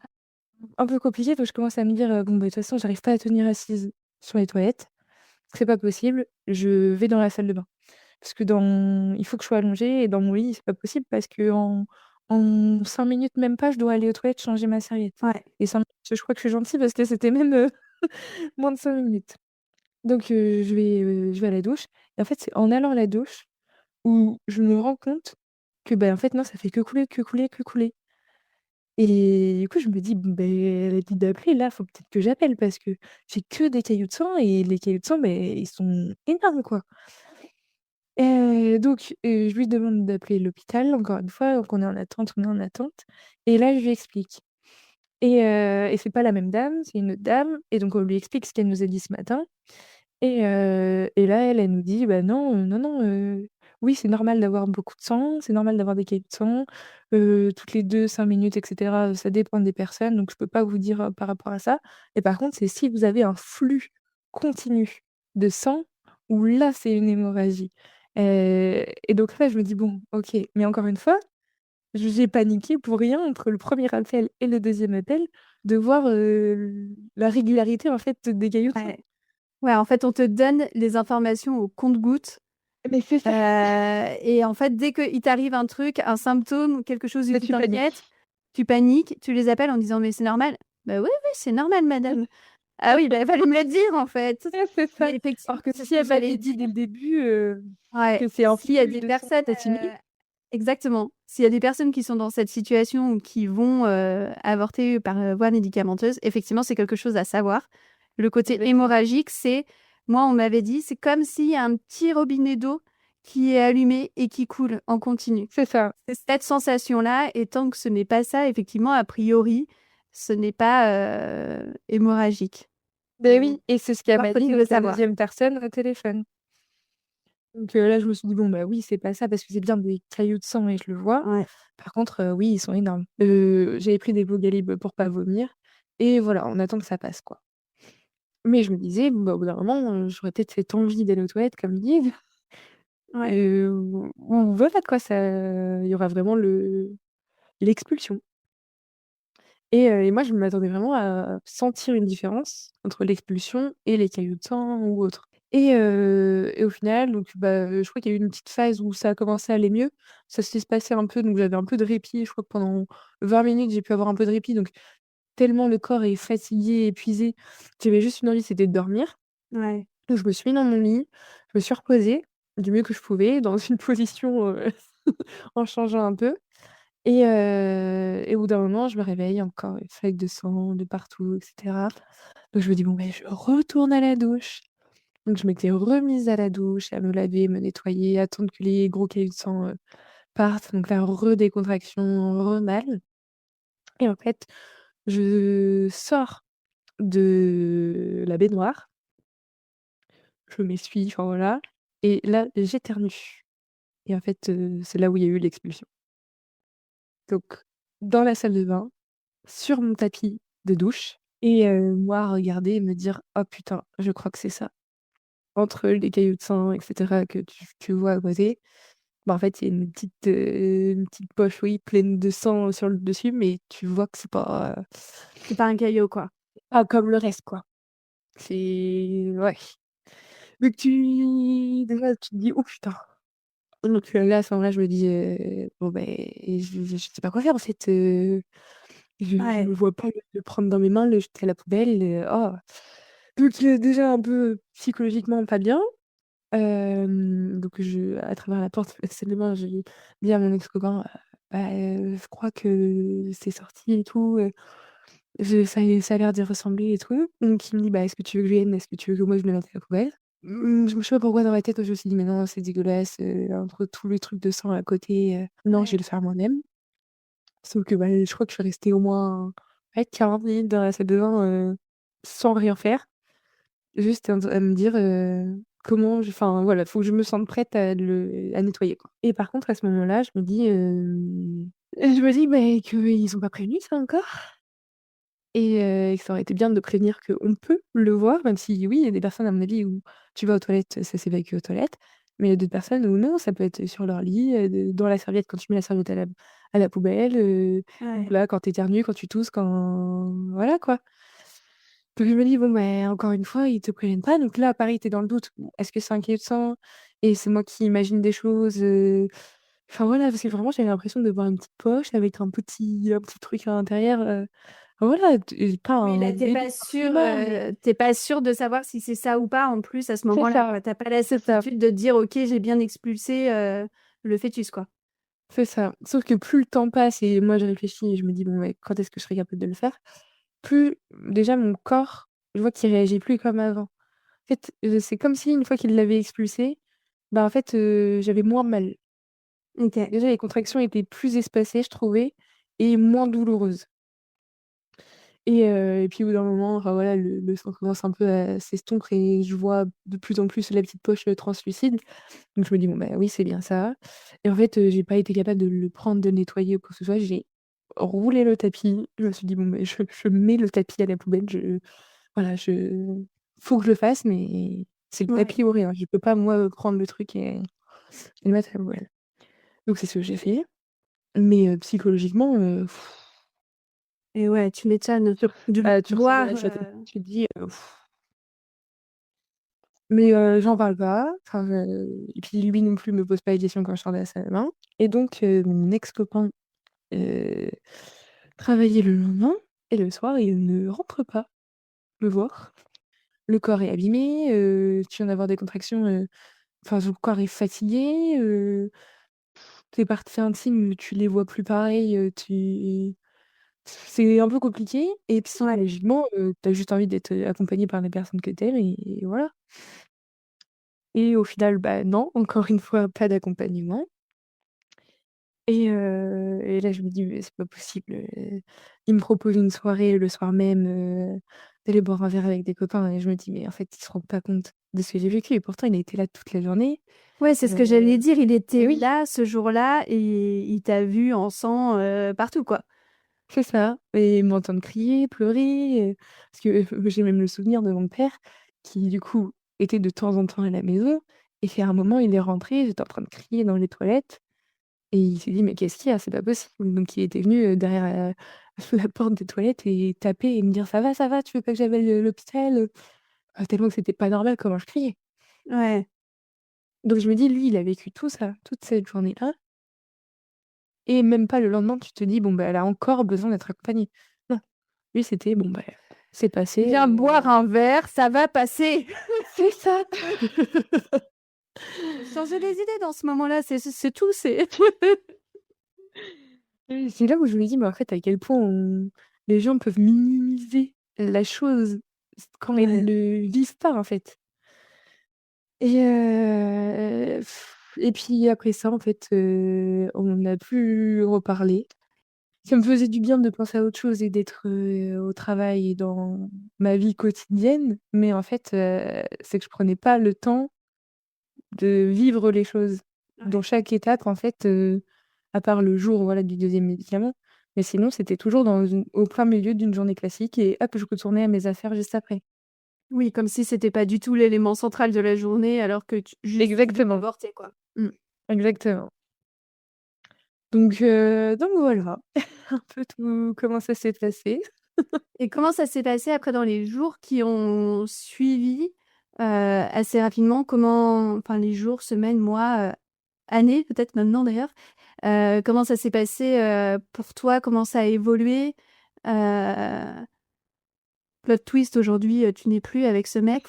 Un peu compliqué, donc je commence à me dire: «Bon, bah, de toute façon, j'arrive pas à tenir assise sur les toilettes. C'est pas possible, je vais dans la salle de bain». Parce que il faut que je sois allongée et dans mon lit, c'est pas possible parce qu'en 5 minutes, même pas, je dois aller aux toilettes changer ma serviette, Ouais. et 5 minutes, je crois que je suis gentille parce que c'était même, moins de 5 minutes. Donc je vais à la douche, et en fait, c'est en allant à la douche où je me rends compte que, bah, en fait, non, ça fait que couler, que couler, que couler, et du coup, je me dis: «Bon, beh, elle a dit d'appeler, là, faut peut-être que j'appelle parce que j'ai que des cailloux de sang et les cailloux de sang, beh, ils sont énormes, quoi». Donc je lui demande d'appeler l'hôpital, encore une fois, donc on est en attente, et là, je lui explique, et c'est pas la même dame, c'est une autre dame, et donc on lui explique ce qu'elle nous a dit ce matin, et là, elle nous dit: «Bah non, non, non, oui, c'est normal d'avoir beaucoup de sang, c'est normal d'avoir des caillots de sang, toutes les 2-5 minutes, et cetera, ça dépend des personnes, donc je peux pas vous dire, par rapport à ça. Et par contre, c'est si vous avez un flux continu de sang, où là, c'est une hémorragie. Et donc là, je me dis: «Bon, OK», mais encore une fois, j'ai paniqué pour rien entre le premier appel et le deuxième appel, de voir, la régularité, en fait, des caillots de sang. Ouais. Ouais, en fait, on te donne les informations au compte-gouttes. Mais c'est ça, Et en fait, dès qu'il t'arrive un truc, un symptôme ou quelque chose là, qui tu t'inquiète, paniques. tu paniques, tu les appelles en disant: «Mais c'est normal?» «Bah oui, oui, c'est normal madame». «Ah oui, bah, il fallait me le dire en fait». Ouais, c'est ça. Mais effectivement, Alors que c'est ce si que elle j'allais m'avait dire. dit dès le début, Ouais, que c'est un s'il y a flux des de sang personnes, continu. exactement. S'il y a des personnes qui sont dans cette situation ou qui vont, avorter par, voie médicamenteuse, effectivement, c'est quelque chose à savoir. Le côté Exactement. hémorragique, moi, on m'avait dit, c'est comme s'il y a un petit robinet d'eau qui est allumé et qui coule en continu. C'est ça. C'est cette sensation-là et tant que ce n'est pas ça, effectivement, a priori, ce n'est pas, hémorragique. Beh, oui, et c'est ce qu'elle Encore m'a dit, faut-il donc le la savoir. deuxième personne au téléphone. Donc là, je me suis dit: «Bon, bah, oui, c'est pas ça parce que c'est bien des caillots de sang et je le vois. Ouais. Par contre, oui, ils sont énormes». J'avais pris des Vogalib pour pas vomir et voilà, on attend que ça passe, quoi. Mais je me disais: «Bon, bah, au bout d'un moment, j'aurais peut-être cette envie d'aller aux toilettes comme ils disent». Ouais. Ou voilà quoi, ça il y aura vraiment l'expulsion. Et moi, je m'attendais vraiment à sentir une différence entre l'expulsion et les caillots de sang ou autre. Et au final, donc bah, je crois qu'il y a eu une petite phase où ça a commencé à aller mieux. Ça s'est passé un peu, donc j'avais un peu de répit. Je crois que pendant 20 minutes, j'ai pu avoir un peu de répit, donc tellement le corps est fatigué, épuisé, j'avais juste une envie, c'était de dormir. Ouais. Donc je me suis mis dans mon lit, je me suis reposée du mieux que je pouvais dans une position, en changeant un peu. Et au bout d'un moment, je me réveille, encore une flaque de sang de partout, et cetera. Donc je me dis: «Bon, beh, je retourne à la douche». Donc je m'étais remise à la douche, à me laver, me nettoyer, attendre que les gros cailloux de sang, partent, donc la redécontraction, re-mal. Et en fait, je sors de la baignoire, je m'essuie, enfin voilà, et là, j'éternue. Et en fait, c'est là où il y a eu l'expulsion. Donc dans la salle de bain, sur mon tapis de douche, et moi regarder et me dire: «Oh putain, je crois que c'est ça». Entre les caillots de sang et cetera que tu vois à côté, bah, en fait, il y a une petite poche, oui, pleine de sang sur le dessus, mais tu vois que C'est pas un caillot, quoi. pas comme le reste, quoi. C'est ouais. Donc déjà, tu te dis: «Oh putain». Donc là, à ce moment-là, je me dis, «Bon, beh, je sais pas quoi faire, en fait, je me Ouais. vois pas le prendre dans mes mains, le jeter à la poubelle, oh». Donc déjà un peu psychologiquement pas bien. Donc à travers la porte de la salle de bain, j'ai dit à mon ex-copain: «Bah, je crois que c'est sorti et tout, je ça a l'air d'y ressembler et tout». Donc il me dit: «Bah, est-ce que tu veux que je vienne? Est-ce que tu veux que moi je le mette à la poubelle?» Je sais pas pourquoi dans ma tête, je me suis dit: «Mais non, c'est dégueulasse, entre tous les trucs de sang à côté, non, je vais Ouais. le faire moi-même». Sauf que, bah, je crois que je suis restée au moins, ouais, 40 minutes dans la salle de bain, sans rien faire. Juste à me dire, comment enfin voilà, faut que je me sente prête à nettoyer, quoi. Et par contre à ce moment-là, je me dis: qu'ils ont pas prévenu ça encore, et que ça aurait été bien de prévenir qu'on peut le voir, même si oui, il y a des personnes à mon avis où tu vas aux toilettes, ça s'évacue aux toilettes, mais il y a d'autres personnes où non, ça peut être sur leur lit, de dans la serviette quand tu mets la serviette à la poubelle, ou Ouais. là quand tu éternues, quand tu tousses, quand voilà quoi. Donc je me dis: «Bon, beh, encore une fois, ils te préviennent pas». Donc là, pareil, tu es dans le doute. Bon, est-ce que c'est un cahier de sang et c'est moi qui imagine des choses, enfin voilà, parce que vraiment j'avais l'impression de voir une petite poche avec un petit truc à l'intérieur, enfin voilà, t pas Oui, un là, bébé, un flemmard, mais tu pas sûr de savoir si c'est ça ou pas, en plus, à ce c'est moment-là, ça, quoi. Tu pas la c'est ça, certitude de te dire: «OK, j'ai bien expulsé, le fœtus», quoi. c'est ça. Sauf que plus le temps passe et moi je réfléchis et je me dis: «Bon, mais quand est-ce que je serai capable de le faire?» Plus déjà mon corps, je vois qu'il réagit plus comme avant. En fait, c'est comme si une fois qu'il l'avait expulsé, bah, en fait, j'avais moins mal. OK. Déjà les contractions étaient plus espacées, je trouvais, et moins douloureuses. Et puis au bout d'un moment, enfin voilà, le sang commence un peu à s'estomper et je vois de plus en plus la petite poche, translucide. Donc je me dis: «Bon, bah, oui, c'est bien ça» et en fait, j'ai pas été capable de le prendre, de le nettoyer ou quoi que ce soit. J'ai roulé le tapis. Je me suis dit: «Bon, beh, je mets le tapis à la poubelle, voilà, faut que je le fasse, mais c'est le Ouais. tapis ou rien. Je peux pas moi, prendre le truc et le mettre à la poubelle». Donc c'est ce que j'ai fait, mais psychologiquement, Et ouais, tu m'étonnes. tu De le bah, tu ressens de voir, la fatigue. Tu te dis, mais j'en parle pas, enfin, et puis lui non plus me pose pas les questions quand je sors de la salle de bain et donc mon ex-copain, heu, travaillait le lendemain et le soir, il ne rentre pas me voir. Le corps est abîmé, tu viens d'avoir des contractions, enfin ton corps est fatigué, tes parties intimes, tu les vois plus pareil, tu c'est un peu compliqué et ouais. psychologiquement, tu as juste envie d'être, accompagné par les personnes que tu aimes et voilà. Et au final, bah, non, encore une fois, pas d'accompagnement et là, je me dis: «Mais c'est pas possible», il me propose une soirée le soir même, d'aller boire un verre avec des copains et je me dis: «Mais en fait, il se rend pas compte de ce que j'ai vécu» et pourtant il a été là toute la journée. Ouais, c'est ce que j'allais dire, il était Et oui, là ce jour-là et il t'a vu en sang, partout, quoi. c'est ça et m'entendre crier, pleurer, parce que, j'ai même le souvenir de mon père qui, du coup, était de temps en temps à la maison et qu'à un moment, il est rentré, j'étais en train de crier dans les toilettes. Et il s'est dit: «Mais qu'est-ce qu'il y a? C'est pas possible». Donc il était venu, derrière, la porte des toilettes et taper et me dire: ça va, tu veux pas que j'appelle, l'hôpital?» Tellement que c'était pas normal comment je criais. Ouais. Donc je me dis: «Lui, il a vécu tout ça, toute cette journée-là et même pas le lendemain, tu te dis: "Bon, bah, elle a encore besoin d'être accompagnée"». Non, lui, c'était: «Bon, bah, c'est passé, Viens boire un verre, ça va passer. c'est ça». Changer les idées dans ce moment-là, c'est tout, c'est Et c'est là où je me dis: «Mais en fait, à quel point les gens peuvent minimiser la chose quand ils ouais. le vivent pas, en fait». Et et puis après ça, en fait, on n'a plus reparlé. Ça me faisait du bien de penser à autre chose et d'être, au travail et dans ma vie quotidienne, mais en fait, c'est que je prenais pas le temps de vivre les choses. Dans Ouais. chaque étape, en fait, à part le jour, voilà, du deuxième médicament, mais sinon, c'était toujours au plein milieu d'une journée classique et hop, je retournais à mes affaires juste après. Oui, comme si c'était pas du tout l'élément central de la journée alors que tu juste tu devais Exactement, avorter, quoi. Mmh. exactement. Donc voilà, un peu tout comment ça s'est passé. Et comment ça s'est passé après dans les jours qui ont suivi, assez rapidement? Comment enfin les jours, semaines, mois, années peut-être maintenant d'ailleurs? Comment ça s'est passé, pour toi? Comment ça a évolué? Heu, Plot twist aujourd'hui, tu n'es plus avec ce mec.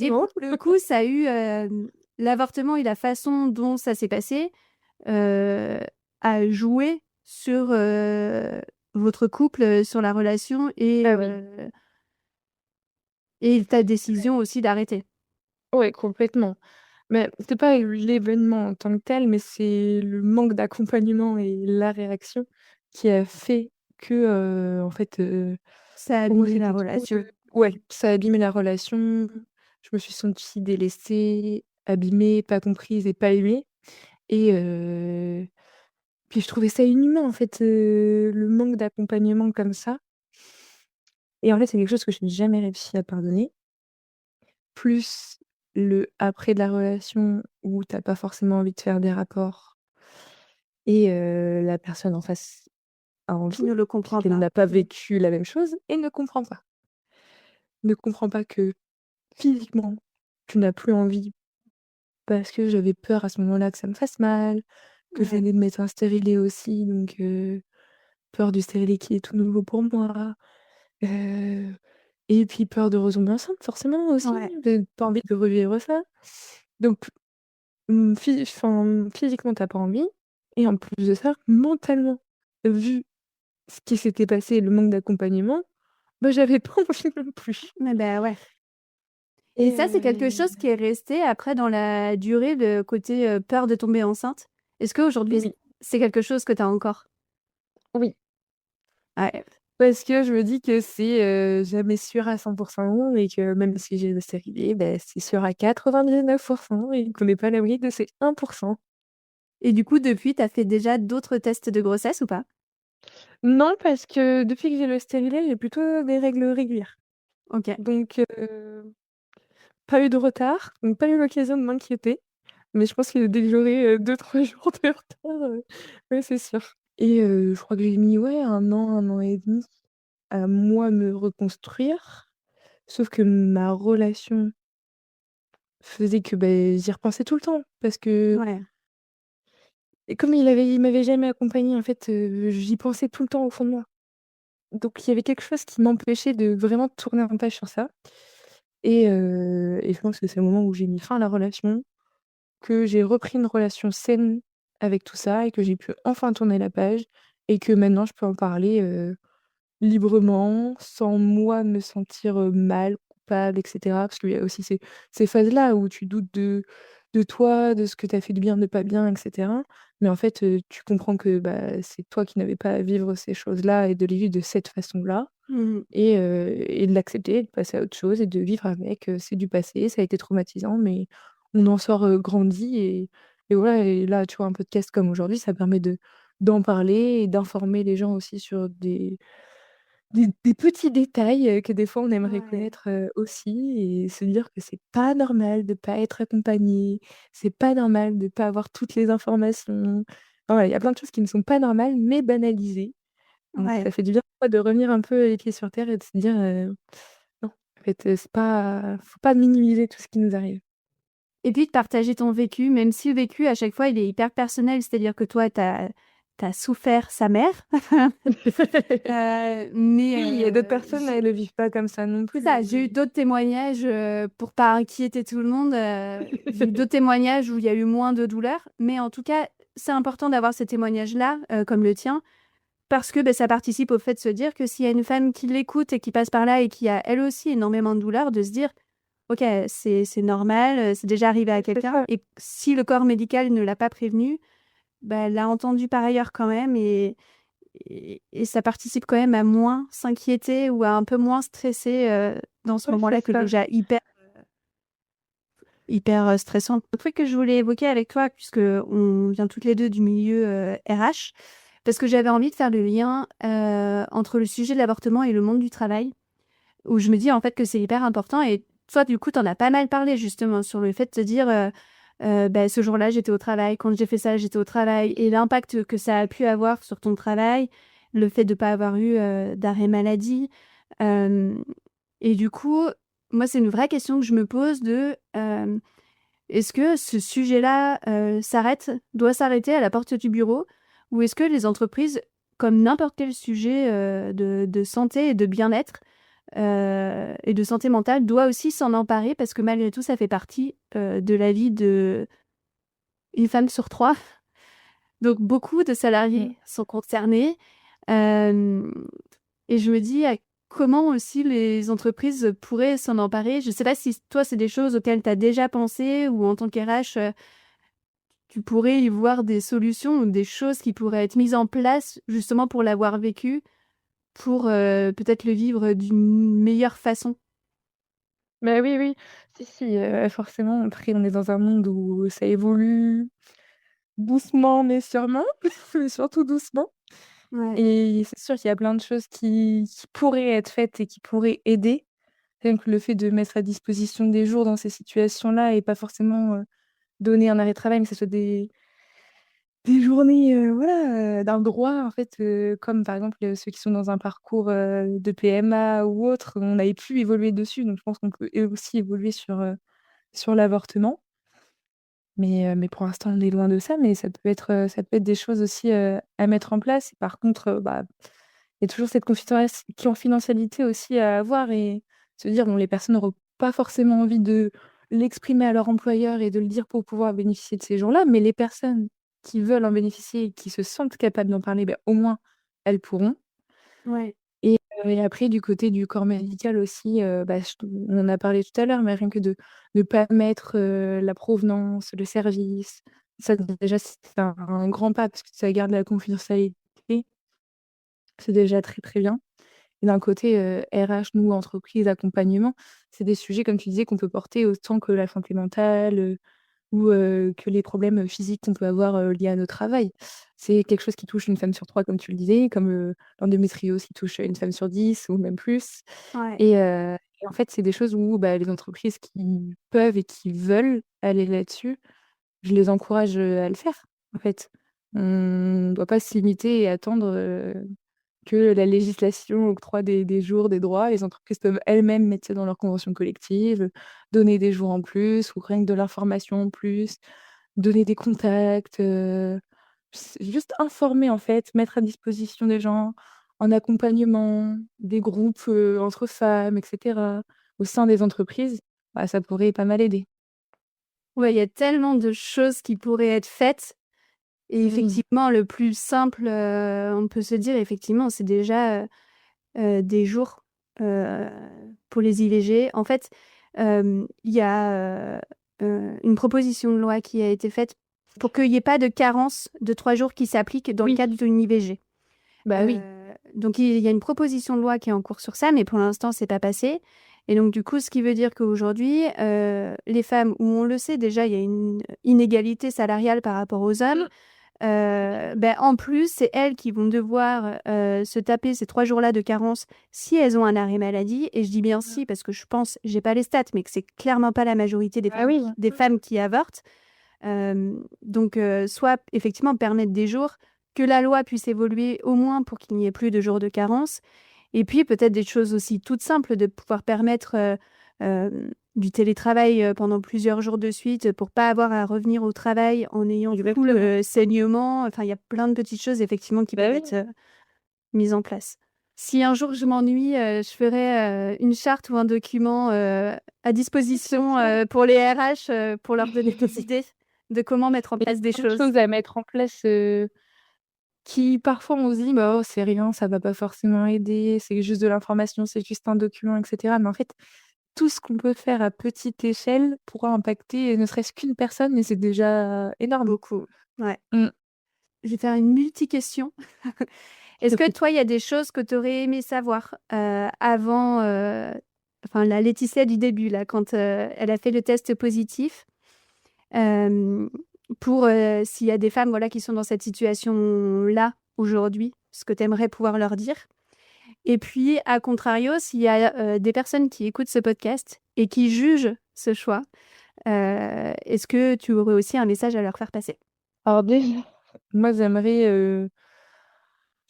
Et Heureusement. pour le coup, ça a eu, l'avortement et la façon dont ça s'est passé, heu, a joué sur, votre couple, sur la relation Ah oui. et ta décision aussi d'arrêter? Ouais, complètement. Mais c'est pas l'événement en tant que tel, mais c'est le manque d'accompagnement et la réaction qui a fait que, en fait, Ça a pour moi, abîmé la c'était trop relation. de ouais, ça a abîmé la relation. Je me suis sentie délaissée, abîmée, pas comprise et pas aimée et puis je trouvais ça inhumain, en fait, le manque d'accompagnement comme ça et en fait, c'est quelque chose que je n'ai jamais réussi à pardonner. Plus le après de la relation où tu as pas forcément envie de faire des rapports et la personne en face a Qui envie, ne le comprend puisqu'elle pas. n'a pas Mmh. vécu la même chose et ne comprend pas. Ne comprend pas que physiquement, tu n'as plus envie parce que j'avais peur à ce moment-là que ça me fasse mal, que je Ouais, venais de mettre un stérilet aussi, donc peur du stérilet qui est tout nouveau pour moi, heu et puis peur de retomber enceinte forcément aussi, ouais. pas envie de revivre ça. Donc physiquement, tu pas envie et en plus de ça, mentalement, vu ce qui s'était passé et le manque d'accompagnement, bah, j'avais pas envie non plus Mais bah, ouais. Et et ça, c'est quelque chose qui est resté après dans la durée, le côté, peur de tomber enceinte? Est-ce qu'aujourd'hui, oui, c'est quelque chose que tu as encore? oui, Ouais, Parce que je me dis que c'est jamais sûr à 100% et que même si j'ai le stérilé, ben, c'est sûr à 99% et qu'on n'est pas à l'abri de ces 1%. et du coup, depuis, tu as fait déjà d'autres tests de grossesse ou pas? Non, parce que depuis que j'ai le stérilet, j'ai plutôt des règles régulières. OK. Donc, pas eu de retard, donc pas eu l'occasion de m'inquiéter. Mais je pense que dès que j'aurai 2-3 jours de retard, ouais, c'est sûr. Et je crois que j'ai mis, ouais, 1 an et demi à moi me reconstruire. Sauf que ma relation faisait que, beh, j'y repensais tout le temps parce que Ouais. et comme il m'avait jamais accompagnée, en fait, j'y pensais tout le temps au fond de moi. Donc il y avait quelque chose qui m'empêchait de vraiment tourner un page sur ça et je pense que c'est le moment où j'ai mis fin à la relation, que j'ai repris une relation saine avec tout ça et que j'ai pu enfin tourner la page et que maintenant je peux en parler, librement, sans moi me sentir, mal, coupable et cetera. Parce qu'il y a aussi ces phases-là où tu doutes de toi, de ce que tu as fait de bien, de pas bien et cetera. Mais en fait, tu comprends que, bah, c'est toi qui n'avais pas à vivre ces choses-là et de les vivre de cette façon-là Mmh. et de l'accepter, de passer à autre chose et de vivre avec, c'est du passé, ça a été traumatisant, mais on en sort, grandi et voilà et là, tu vois, un podcast comme aujourd'hui, ça permet d'en parler et d'informer les gens aussi sur des petits détails, que des fois on aimerait Ouais. connaître, aussi et se dire que c'est pas normal de pas être accompagné, c'est pas normal de pas avoir toutes les informations. Enfin voilà, il y a plein de choses qui ne sont pas normales, mais banalisées. Donc Ouais. ça fait du bien des fois de revenir un peu les pieds sur terre et de se dire, «Non, en fait, c'est pas faut pas minimiser tout ce qui nous arrive». Et puis de partager ton vécu, même si le vécu à chaque fois il est hyper personnel, c'est-à-dire que toi tu as souffert sa mère, Oui, il y a d'autres personnes, elles le vivent pas comme ça non c'est plus, ça, j'ai eu d'autres témoignages, pour pas inquiéter tout le monde, j'ai eu d'autres témoignages où il y a eu moins de douleur, mais en tout cas, c'est important d'avoir ces témoignages-là, comme le tien, parce que, beh, ça participe au fait de se dire que s'il y a une femme qui l'écoute et qui passe par là et qui a elle aussi énormément de douleur, de se dire: «OK, c'est normal, c'est déjà arrivé à c'est quelqu'un» ça. et si le corps médical ne l'a pas prévenue, bah, elle l'a entendu par ailleurs quand même et ça participe quand même à moins s'inquiéter ou à un peu moins stresser, dans ce Ouais, c'est moment-là que ça. déjà hyper, stressant. Le truc que je voulais évoquer avec toi, puisqu'on vient toutes les 2 du milieu, RH, parce que j'avais envie de faire le lien, entre le sujet de l'avortement et le monde du travail, où je me dis en fait que c'est hyper important et toi du coup tu en as pas mal parlé justement sur le fait de te dire, bah, ce jour-là j'étais au travail, quand j'ai fait ça j'étais au travail et l'impact que ça a pu avoir sur ton travail, le fait de pas avoir eu, d'arrêt maladie, hem et du coup, moi c'est une vraie question que je me pose de, est-ce que ce sujet-là, doit s'arrêter à la porte du bureau? Ou est-ce que les entreprises, comme n'importe quel sujet, de santé et de bien-être, et de santé mentale, doit aussi s'en emparer parce que malgré tout, ça fait partie, de la vie d'une femme sur 3. Donc beaucoup de Mmh. salariés sont concernés, hem et je me dis: comment aussi les entreprises pourraient s'en emparer?» Je ne sais pas si toi, c'est des choses auxquelles tu as déjà pensé ou en tant qu'RH, tu pourrais y voir des solutions ou des choses qui pourraient être mises en place justement pour l'avoir vécu, pour, peut-être le vivre d'une meilleure façon? Bah, oui, oui. Si, si, forcément, après on est dans un monde où ça évolue doucement mais sûrement, mais surtout doucement Ouais, et c'est sûr qu'il y a plein de choses qui pourraient être faites et qui pourraient aider. Rien que le fait de mettre à disposition des jours dans ces situations-là et pas forcément, donner un arrêt de travail, mais que ce soit des journées, voilà, d'un droit en fait, comme par exemple, ceux qui sont dans un parcours, de PMA ou autre, on avait pu évoluer dessus, donc je pense qu'on peut et aussi évoluer sur l'avortement. Mais pour l'instant, on est loin de ça, mais ça peut être des choses aussi, à mettre en place. Et par contre, bah, il y a toujours cette confidentialité aussi à avoir et se dire, bon, les personnes n'auront pas forcément envie de l'exprimer à leur employeur et de le dire pour pouvoir bénéficier de ces jours-là, mais les personnes qui veulent en bénéficier et qui se sentent capables d'en parler, bah, au moins, elles pourront. ouais, Et après du côté du corps médical aussi, bah, je on en a parlé tout à l'heure, mais rien que de pas mettre, la provenance, le service, ça déjà c'est un grand pas parce que ça garde la confidentialité c'est déjà très, très bien. Et d'un côté, RH, nous, entreprise, accompagnement, c'est des sujets, comme tu disais, qu'on peut porter autant que la santé mentale, ou que les problèmes physiques qu'on peut avoir, liés à notre travail. C'est quelque chose qui touche une femme sur 3 comme tu le disais, comme, l'endométriose qui touche une femme sur 10 ou même plus. Ouais. Et en fait, c'est des choses où, bah, les entreprises qui peuvent et qui veulent aller là-dessus, je les encourage, à le faire, en fait. On ne doit pas se limiter et attendre, que la législation octroie des jours, des droits. Les entreprises peuvent elles-mêmes mettre ça dans leurs conventions collectives, donner des jours en plus ou rien que de l'information en plus, donner des contacts, juste informer, en fait, mettre à disposition des gens en accompagnement, des groupes, entre femmes et cetera, au sein des entreprises. Bah, ça pourrait pas mal aider. Ouais, il y a tellement de choses qui pourraient être faites et Oui. effectivement, le plus simple, on peut se dire effectivement, c'est déjà, des jours, heu, pour les IVG. En fait, il y a, une proposition de loi qui a été faite pour qu'il y ait pas de carence de 3 jours qui s'applique dans le Oui, cadre d'une IVG. bah, oui. Donc il y a une proposition de loi qui est en cours sur ça, mais pour l'instant, c'est pas passé et donc du coup, ce qui veut dire qu'aujourd'hui, les femmes où on le sait déjà, il y a une inégalité salariale par rapport aux hommes, en plus, c'est elles qui vont devoir, se taper ces 3 jours-là de carence si elles ont un arrêt maladie et je dis bien «si» parce que je pense, j'ai pas les stats, mais que c'est clairement pas la majorité Bah, oui. des femmes qui avortent. Donc soit effectivement permettre des jours, que la loi puisse évoluer au moins pour qu'il n'y ait plus de jours de carence et puis peut-être des choses aussi toutes simples de pouvoir permettre, du télétravail, pendant plusieurs jours de suite, pour pas avoir à revenir au travail en ayant tout Exactement. le saignement. Enfin, il y a plein de petites choses effectivement qui Bah, peuvent oui. être, mises en place. Si un jour je m'ennuie, je ferai, une charte ou un document, à disposition, pour les RH, pour leur donner des idées de comment mettre en Il y a place des plein de choses. choses à mettre en place, qui parfois on se dit: «Bah, oh, c'est rien, ça va pas forcément aider, c'est juste de l'information, c'est juste un document» et cetera. Mais en fait, tout ce qu'on peut faire à petite échelle pourra impacter ne serait-ce qu'une personne et c'est déjà énorme. Beaucoup, ouais. Mmh. Je vais faire une multi-question. Je Est-ce que t'écoute. toi, il y a des choses que tu aurais aimé savoir, avant, enfin la Laetitia du début là, quand, elle a fait le test positif, hem, pour, s'il y a des femmes, voilà, qui sont dans cette situation-là aujourd'hui, ce que tu aimerais pouvoir leur dire? Et puis à contrario, s'il y a, des personnes qui écoutent ce podcast et qui jugent ce choix, est-ce que tu aurais aussi un message à leur faire passer? Alors déjà, moi j'aurais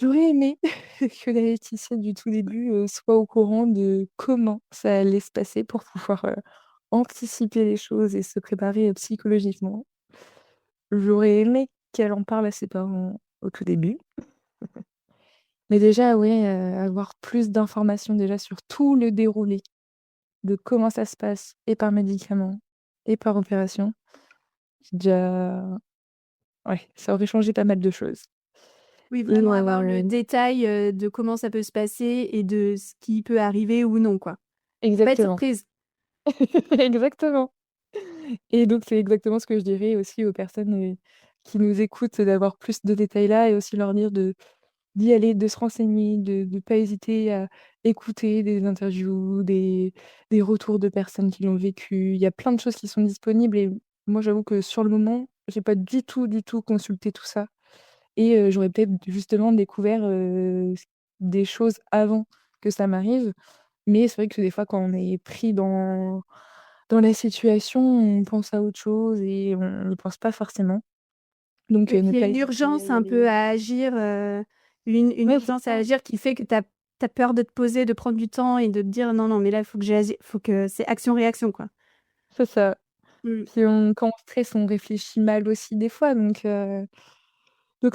aimé que la Laetitia du tout début, soit au courant de comment ça allait se passer pour pouvoir, anticiper les choses et se préparer, psychologiquement. J'aurais aimé qu'elle en parle à ses parents au tout début. Mais déjà, ouais, avoir plus d'informations déjà sur tout le déroulé de comment ça se passe et par médicament et par opération. C'est déjà ouais, ça aurait changé pas mal de choses. Oui, Et vraiment avoir le détail, de comment ça peut se passer et de ce qui peut arriver ou non, quoi. Pas être exactement, surprise. exactement. Et donc c'est exactement ce que je dirais aussi aux personnes, qui nous écoutent, d'avoir plus de détails là et aussi leur dire d'y aller, de se renseigner, de pas hésiter à écouter des interviews, des retours de personnes qui l'ont vécu. Il y a plein de choses qui sont disponibles et moi j'avoue que sur le moment, j'ai pas du tout consulté tout ça et j'aurais peut-être justement découvert, des choses avant que ça m'arrive. Mais c'est vrai que des fois quand on est pris dans la situation, on pense à autre chose et on ne pense pas forcément. Donc Oui, ne il y a pas une hésiter à urgence y un peu aller. à agir, une Ouais, c'est urgence à ça. agir qui fait que tu as peur de te poser, de prendre du temps et de te dire: «Non, non, mais là, il faut que j'agi faut que» c'est action-réaction, quoi. C'est ça. Mmh. Puis quand on stresse, on réfléchit mal aussi des fois, donc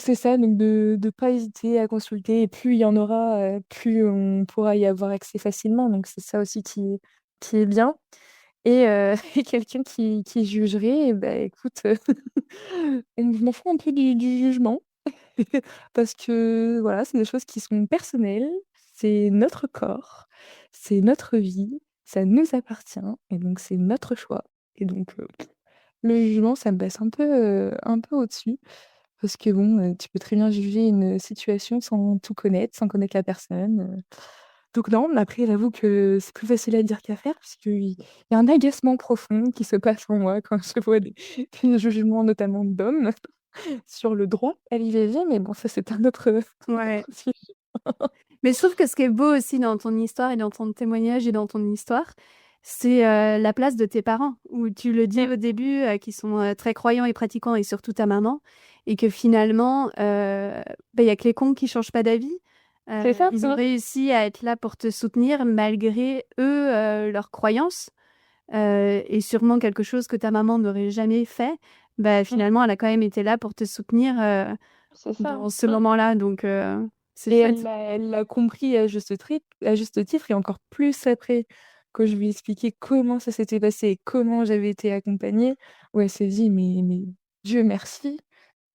c'est ça, donc de pas hésiter à consulter et plus il y en aura, plus on pourra y avoir accès facilement, donc c'est ça aussi qui est bien et et quelqu'un qui jugerait, bah, écoute, on je m'en fous un peu du jugement parce que voilà, c'est des choses qui sont personnelles, c'est notre corps, c'est notre vie, ça nous appartient et donc c'est notre choix et donc le jugement, ça me passe un peu au-dessus. Parce que bon, tu peux très bien juger une situation sans tout connaître, sans connaître la personne. Donc non, mais après j'avoue que c'est plus facile à dire qu'à faire parce qu'il y a un agacement profond qui se passe en moi quand je vois des jugements notamment d'hommes sur le droit à l'IVG, mais bon ça c'est un autre Ouais. sujet. Mais je trouve que ce qui est beau aussi dans ton histoire et dans ton témoignage et dans ton histoire, c'est la place de tes parents, où tu le dis au début, qui sont très croyants et pratiquants, et surtout ta maman, et que finalement, il y a que les cons qui changent pas d'avis. C'est ça, Ils ont réussi à être là pour te soutenir malgré eux, leurs croyances, et sûrement quelque chose que ta maman n'aurait jamais fait. Finalement, elle a quand même été là pour te soutenir c'est ça. dans ce moment-là, donc c'est Et chouette. elle l'a compris à juste titre et encore plus après, quand je lui ai expliqué comment ça s'était passé et comment j'avais été accompagnée, où elle s'est dit: «Mais Dieu merci,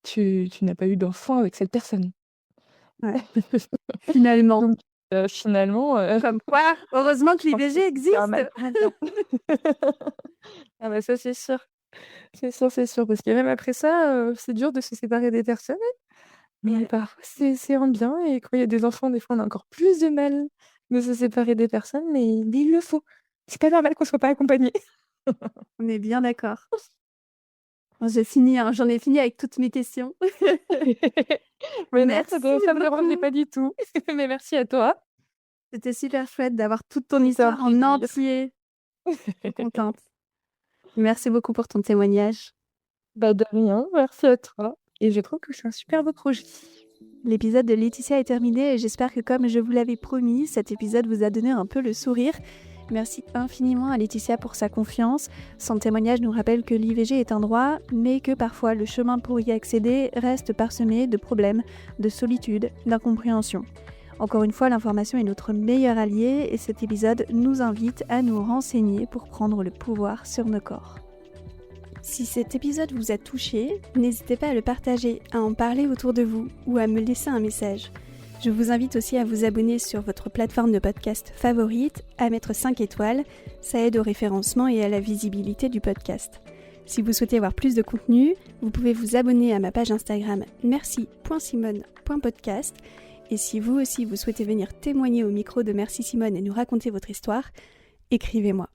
tu n'as pas eu d'enfant avec cette personne». Ouais. Finalement. Donc finalement, Comme quoi, heureusement que je pense que l'IVG c'était un mal existe! pour un bien. Ah bah ça, c'est sûr. C'est sûr, parce que même après ça, c'est dur de se séparer des personnes, mais Ouais. parfois c'est un bien et quand il y a des enfants, des fois, on a encore plus de mal de se séparer des personnes, mais il le faut. C'est pas normal qu'on soit pas accompagné. On est bien d'accord. Bon, j'ai fini, hein, j'en ai fini avec toutes mes questions. Mais non, Merci ça me dérangeait beaucoup. pas du tout. Mais merci à toi. C'était super chouette d'avoir toute ton C'était un histoire en plaisir. entier. Trop contente. Merci beaucoup pour ton témoignage. Bah, de rien, merci à toi et je trouve que c'est un super beau projet. L'épisode de Laetitia est terminé et j'espère que comme je vous l'avais promis, cet épisode vous a donné un peu le sourire. Merci infiniment à Laetitia pour sa confiance. Son témoignage nous rappelle que l'IVG est un droit, mais que parfois le chemin pour y accéder reste parsemé de problèmes, de solitude, d'incompréhension. Encore une fois, l'information est notre meilleur allié et cet épisode nous invite à nous renseigner pour prendre le pouvoir sur nos corps. Si cet épisode vous a touché, n'hésitez pas à le partager, à en parler autour de vous ou à me laisser un message. Je vous invite aussi à vous abonner sur votre plateforme de podcast favorite, à mettre 5 étoiles, ça aide au référencement et à la visibilité du podcast. Si vous souhaitez avoir plus de contenu, vous pouvez vous abonner à ma page Instagram merci.simone.podcast et si vous aussi vous souhaitez venir témoigner au micro de Merci Simone et nous raconter votre histoire, écrivez-moi.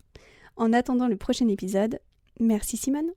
En attendant le prochain épisode, merci Simone.